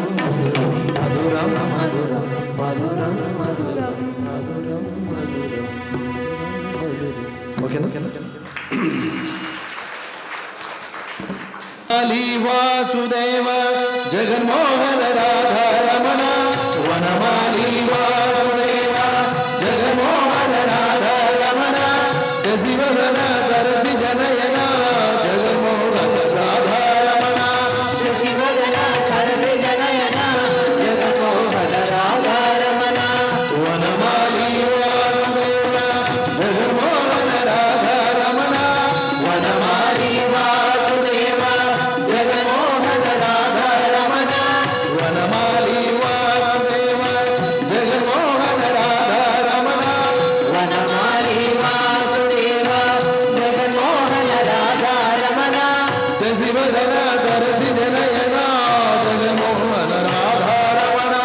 మధురం మధురం మధురం మధురం మధురం మధురం ఓకేనా అలీ వాసుదేవ జగన్మోహన రాధా రమణ వనమాలి వాసుదేవ జగన్మోహన రాధా రమణ శశివదన సరసి జనయన జగన్మోహన రాధా రమణ శశివదన సరసి జనయన జగన్మోహన రాధా రమణ వనమాలి వాసుదేవ జగన్మోహన రాధా రమణ వనమాలి వాసుదేవ జగన్మోహన రాధా రమణ వనమాలి వాసుదేవ జగన్మోహన రాధా రమణ వనమాలి వాసుదేవ జగన్మోహన రాధా రమణ శశివదన సరసి జనయన జగన్మోహన రాధా రమణ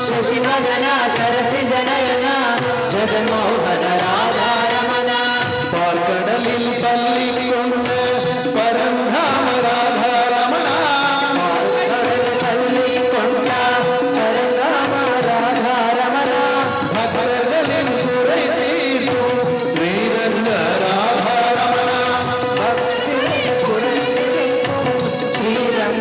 శశివదన సరసి జనయన జగన్మోహన రాధా రమణ பார்க்கடலில் பள்ளி கொண்ட பரந்தாம ராதா ரமண పల్లి కొండ పరగామ రాధా రమణ భక్తర్களின் குறை தீர்க்கும் శ్రీరంగ రాధా రమణ భక్తి కురతి శ్రీరంగ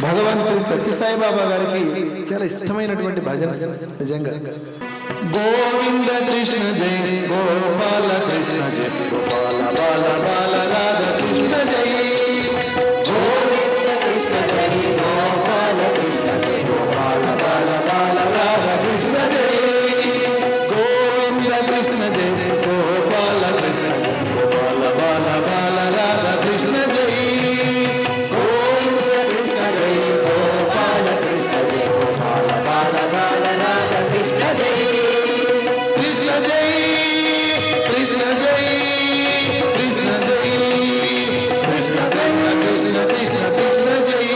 భగవాన్ శ్రీ సత్యసాయి బాబా గారికి చాలా ఇష్టమైనటువంటి భజన నిజంగా. గోవింద కృష్ణ జై గోపాల కృష్ణ జై గోపాల బాల బాల రాధ కృష్ణ జై గోవింద కృష్ణ జై గోపాల కృష్ణ జై గోపాల బాల బాల రాధ కృష్ణ జై గోవింద కృష్ణ జై గోపాల కృష్ణ జై గోపాల బాల బాల రాధ కృష్ణ జై గోవింద కృష్ణ జై గోపాల కృష్ణ జై గోపాల బాల బాల రాధ కృష్ణ జై కృష్ణ జై కృష్ణ జై కృష్ణ జై కృష్ణ కృష్ణ కృష్ణ కృష్ణ కృష్ణ జై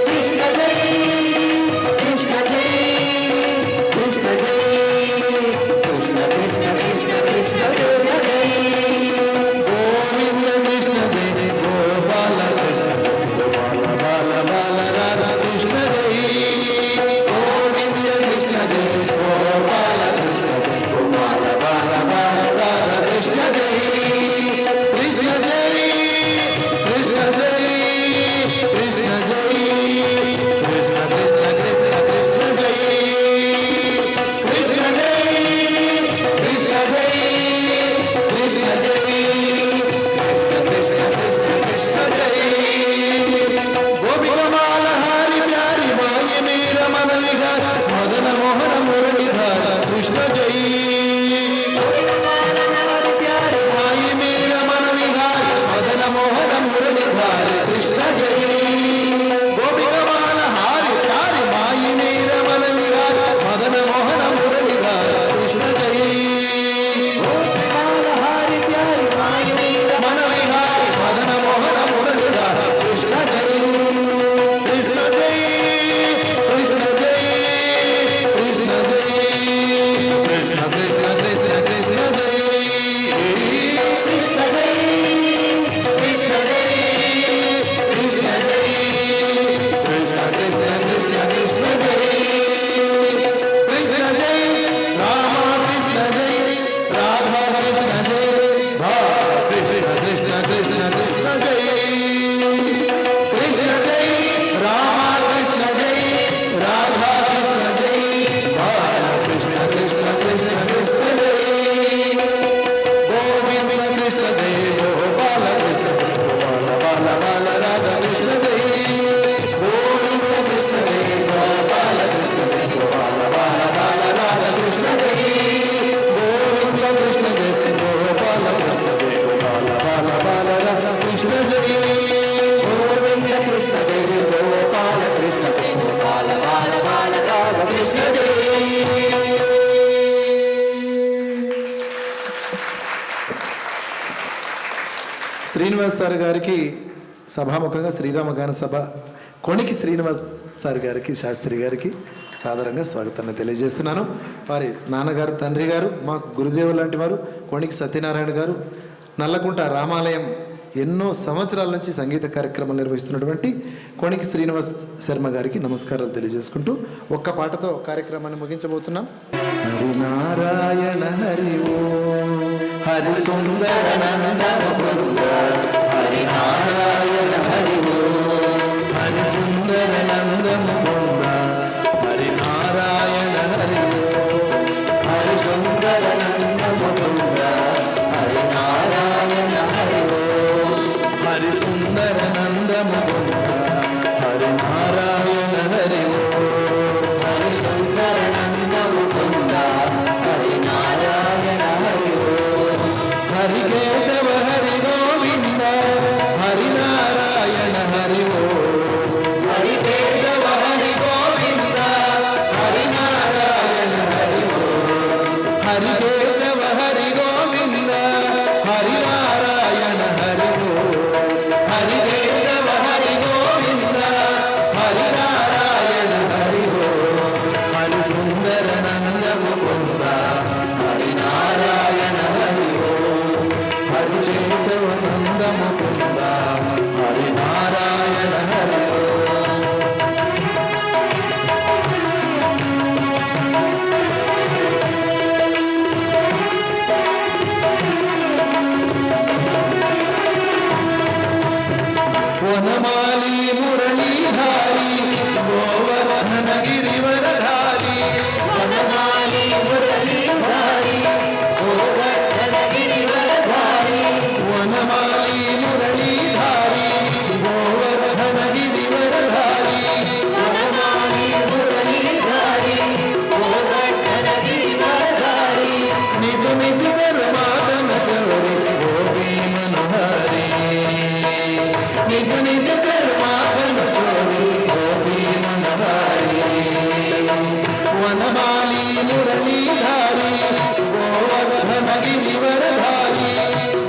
కృష్ణ జై కృష్ణ జై కృష్ణ జై కృష్ణ కృష్ణ కృష్ణ కృష్ణ కృష్ణ జై గోవింద కృష్ణ జై గోపాల కృష్ణ జై గోపాల బాల బాల రాధ కృష్ణ జై గోవింద కృష్ణ జై గోపాల కృష్ణ జై గోపాల బాల బాల రాధ కృష్ణ జై కృష్ణ జై కృష్ణ జై కృష్ణ జై కృష్ణ కృష్ణ కృష్ణ కృష్ణ జై కృష్ణ జై కృష్ణ జై కృష్ణ జై కృష్ణ కృష్ణ కృష్ణ కృష్ణ జై గోపికమాల హారి ప్యారి మాయ మీర మన విహార మదన మోహన మురళీధర కృష్ణ జై మాయ మీర మన విహార మదన మోహన మురళీధర కృష్ణ జై గోపికమాల హారి ప్యారి మాయ మీర మన విహార మదన మోహన మురళీధర కృష్ణ జై గోపికమాల హారి ప్యారి మాయ మీర మన విహార మదన మోహన మురళీధర కృష్ణ జై కృష్ణ జై కృష్ణ జై కృష్ణ జై కృష్ణ కృష్ణ కృష్ణ కృష్ణ జై కృష్ణ జై కృష్ణ జై కృష్ణ జై కృష్ణ కృష్ణ కృష్ణ కృష్ణ జై కృష్ణ జై రామ కృష్ణ జై రాధా కృష్ణ జై కృష్ణ కృష్ణ కృష్ణ కృష్ణ జై కృష్ణ జై రామ కృష్ణ జై రాధా కృష్ణ జై కృష్ణ కృష్ణ కృష్ణ కృష్ణ జై గోవింద కృష్ణ జై గోపాల కృష్ణ జై గోపాల బాల బాల రాధా కృష్ణ జై గోవింద కృష్ణ జై గోపాల కృష్ణ జై గోపాల బాల బాల రాధా కృష్ణ జై గోవింద కృష్ణ జై గోపాల కృష్ణ జై గోపాల బాల బాల రాధా కృష్ణ జై గోవింద కృష్ణ జై గోపాల కృష్ణ జై గోపాల బాల బాల రాధా కృష్ణ జై. శ్రీనివాస్ సార్ గారికి సభాముఖంగా శ్రీరామ గాన సభ కొనికి శ్రీనివాస్ సార్ గారికి శాస్త్రి గారికి సాదరంగా స్వాగతాన్ని తెలియజేస్తున్నాను. వారి నాన్నగారు తండ్రి గారు మాకు గురుదేవులు లాంటి వారు కొనికి సత్యనారాయణ గారు నల్లకుంట రామాలయం ఎన్నో సంవత్సరాల నుంచి సంగీత కార్యక్రమాలు నిర్వహిస్తున్నటువంటి కొనికి శ్రీనివాస్ శర్మ గారికి నమస్కారాలు తెలియజేసుకుంటూ ఒక్క పాటతో కార్యక్రమాన్ని ముగించబోతున్నాం. హరినారాయణ హరి ఓ హరి సుందర నందన బృంద హరినారాయణ హరి ఓ హరి సుందర నందన బృంద హరినారాయణ హరి ఓ హరి సుందర నందన బృంద హరినారాయణ హరి ఓ హరి సుందర నందన బృంద హరినారాయణ హరి ఓ హరి సుందర నందన బృంద హరినారాయణ హరి ఓ హరి కేశవ హరి గోవింద హరినారాయణ హరి ఓ హరి కేశవ హరి గోవింద హరినారాయణ హరి ఓ హరి కేశవ హరి గోవింద హరినారాయణ హరి ఓ హరి కేశవ హరి గోవింద హరినారాయణ హరి ఓ హరి సుందర నంద ముకుంద హరినారాయణ హరి ఓ హరి కేశవ నంద ముకుంద హరినారాయణ హరి ఓ. వనమాలి మురళీధర मुरलीधारी गोवर्धन गिरिवरधारी वनमाली मुरलीधारी गोवर्धन गिरिवरधारी वनमाली मुरलीधारी गोवर्धन गिरिवरधारी वनमाली मुरलीधारी गोवर्धन गिरिवरधारी निधु निधि कर्मादन चोरी गोपी मनोहरी निधु निधि कर्मादन चोरी गोपी मनोहरी वनमाली मुरलीधारी गोवर्धन गिरिवरधारी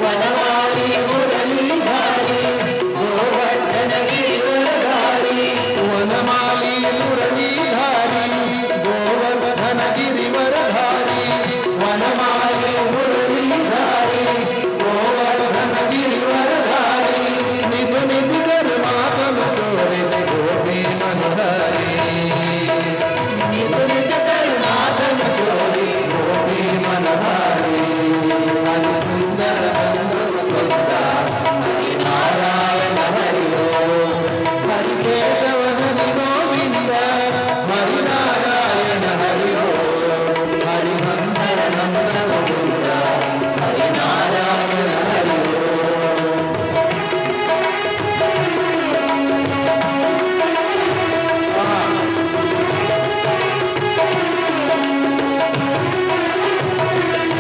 वनमाली मुरलीधारी गोवर्धन गिरिवरधारी वनमाली मुरलीधारी गोवर्धन गिरिवरधारी वनमाली मुरलीधारी गोवर्धन गिरिवरधारी निधु निधि कर्मादन चोरी गोपी मनोहरी निधु निधि कर्मादन चोरी गोपी मनोहरी हरि सुंदर मुकुंद हरि नारायण हरि ओम हरि केशव हरि गोविंद हरि नारायण हरि ओम हरि सुंदर नंद मुकुंद हरि नारायण हरि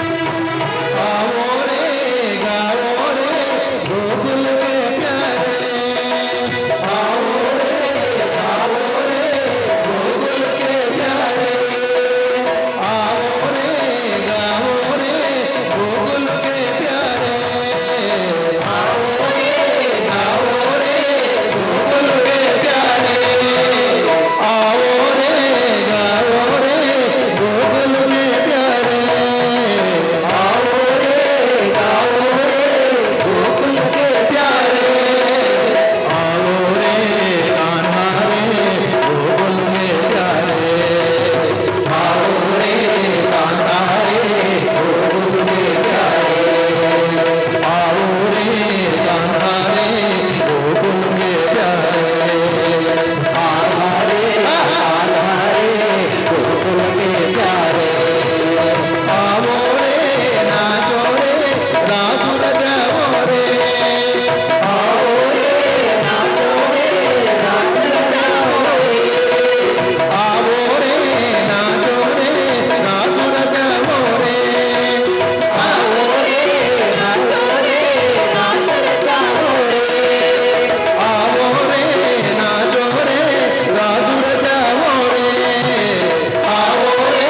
आओ रे गाओ रे गोकुल के प्यारे आओ रे गाओ रे गोकुल के प्यारे आओ रे गाओ रे गोकुल के प्यारे आओ रे गाओ रे गोकुल के प्यारे आओ रे गाओ रे गोकुल के प्यारे आओ रे गाओ रे गोकुल के प्यारे आओ रे कान्हा रे गोकुल के प्यारे आओ रे कान्हा रे गोकुल के प्यारे आओ रे कान्हा रे गोकुल के प्यारे कान्हा रे गोकुल के प्यारे आओ रे नाचो रे रास रचाओ रे आओ रे नाचो रे रास रचाओ रे आओ रे नाचो रे रास रचाओ रे आओ रे नाचो रे रास रचाओ रे आओ रे नाचो रे रास रचाओ रे आओ रे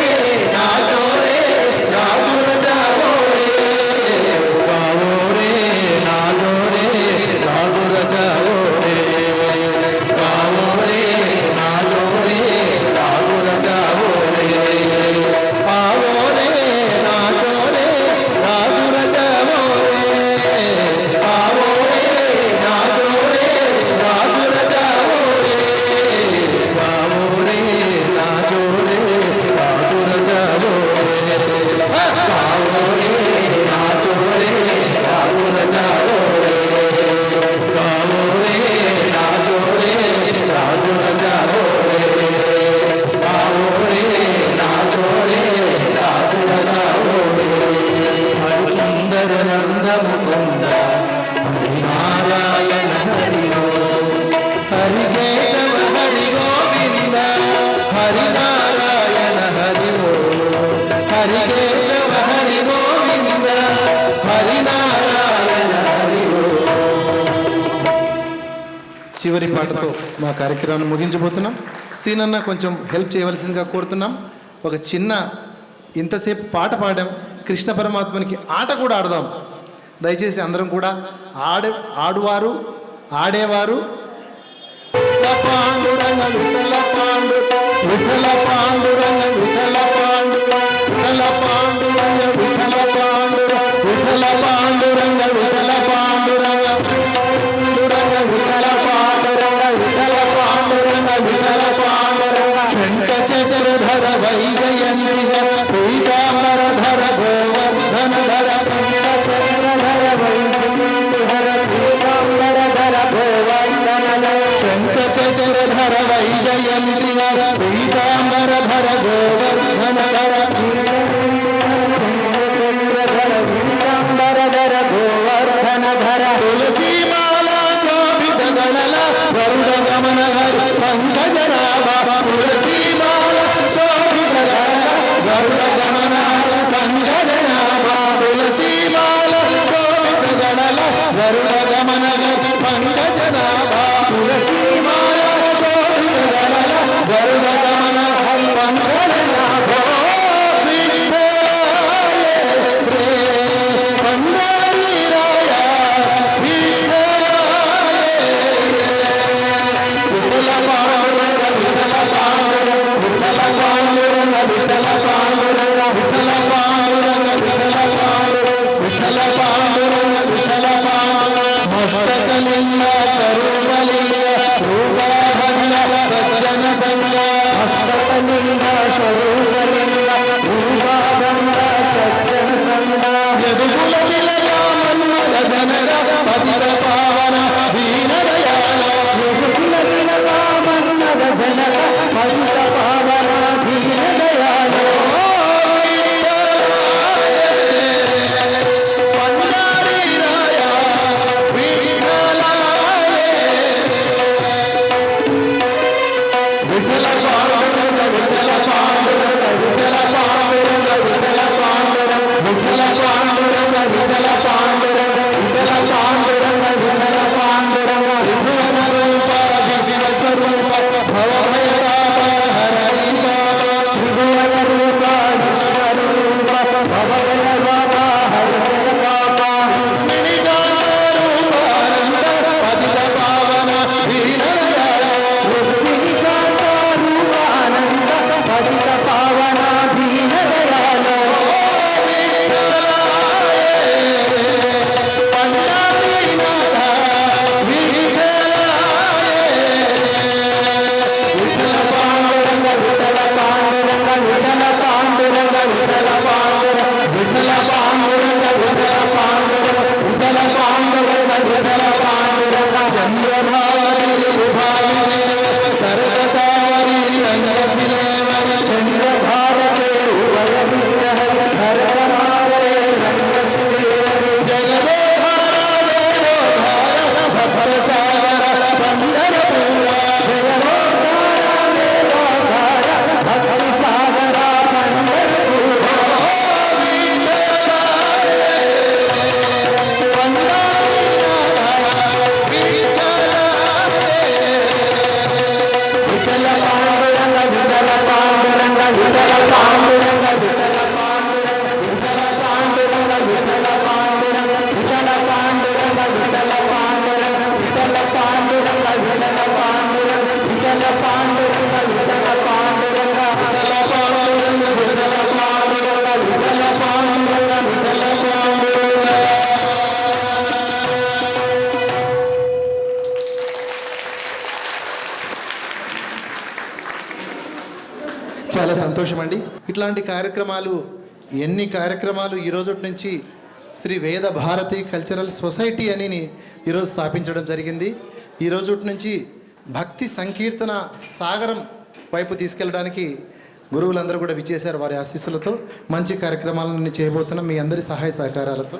नाचो रे रास रचाओ रे गाओ रे नाचो रे रास रचाओ रे गाओ रे नाचो रे रास रचाओ रे आओ रे नाचो रे रास रचाओ रे आओ रे नाचो रे रास रचाओ रे गाओ रे नाचो रे रास रचाओ रे गाओ रे नाचो रे रास रचाओ रे गाओ रे नाचो रे रास रचाओ रे गाओ रे नाचो रे रास रचाओ रे हरि सुंदर नंद मुकुंद हरि नारायण हरि ओम हरि केशव हरि गोविंद हरि नारायण हरि ओम हरि केशव हरि गोविंद हरि नारायण हरि చివరి పాటతో మా కార్యక్రమాన్ని ముగించబోతున్నాం. సీనన్న కొంచెం హెల్ప్ చేయవలసిందిగా కోరుతున్నాం. ఒక చిన్న ఇంతసేపు పాట పాడాం, కృష్ణ పరమాత్మనికి ఆట కూడా ఆడదాం. దయచేసి అందరం కూడా ఆడువారు ఆడేవారు పాండురంగ విఠల పాండు విఠల పాండురంగ విఠల పాండు విఠల పాండురంగ విఠల పాండు విఠల పాండురంగ విఠల పాండురంగ పాండురంగ విఠల పాండురంగ విఠల పాండురంగ విఠల పాండురంగ శంఖ చక్రధర వైజయంతిగ పీతాంబరధర గోవర్ధన ధర శంఖ చక్రధర వైజయంతిహర పీతాంబరధర గోవర్ధన ధర శంఖ చక్రధర వైజయంతి పీతాంబరధర గోవర్ధనధర గోవర్ధనధర తులసీమాలా శోభిత గణల వరుణ గమన హరి పంకజనాభ తులసీమాల శోభిత గణల వరుణ గమన హరి పంకజనాభ తులసీమాల శోభిత గణల వరుణ గమన హరి పంకజనాభ తులసీమాల శోభిత గణల వరుణ గమన హరి పంకజనాభ మస్తకలింగ స్వరూపలింగ రూపాభంగ సజ్జన సంగ హస్తకలింగ స్వరూపలింగ రూపాభంగ సజ్జన సంగ యదుకుల తిలక మన్మథ జనక పతిత పావన దీనదయాళ యదుకుల తిలక మన్మథ జనక పతిత పావన దీనదయాళ చాలా సంతోషం అండి. ఇట్లాంటి కార్యక్రమాలు ఎన్ని కార్యక్రమాలు ఈ రోజు నుంచి శ్రీ వేద భారతి కల్చరల్ సొసైటీ అని ఈరోజు స్థాపించడం జరిగింది. ఈ రోజు నుంచి భక్తి సంకీర్తన సాగరం వైపు తీసుకెళ్ళడానికి గురువులందరూ కూడా విచ్చేశారు. వారి ఆశీస్సులతో మంచి కార్యక్రమాలను చేయబోతున్నాం మీ అందరి సహాయ సహకారాలతో.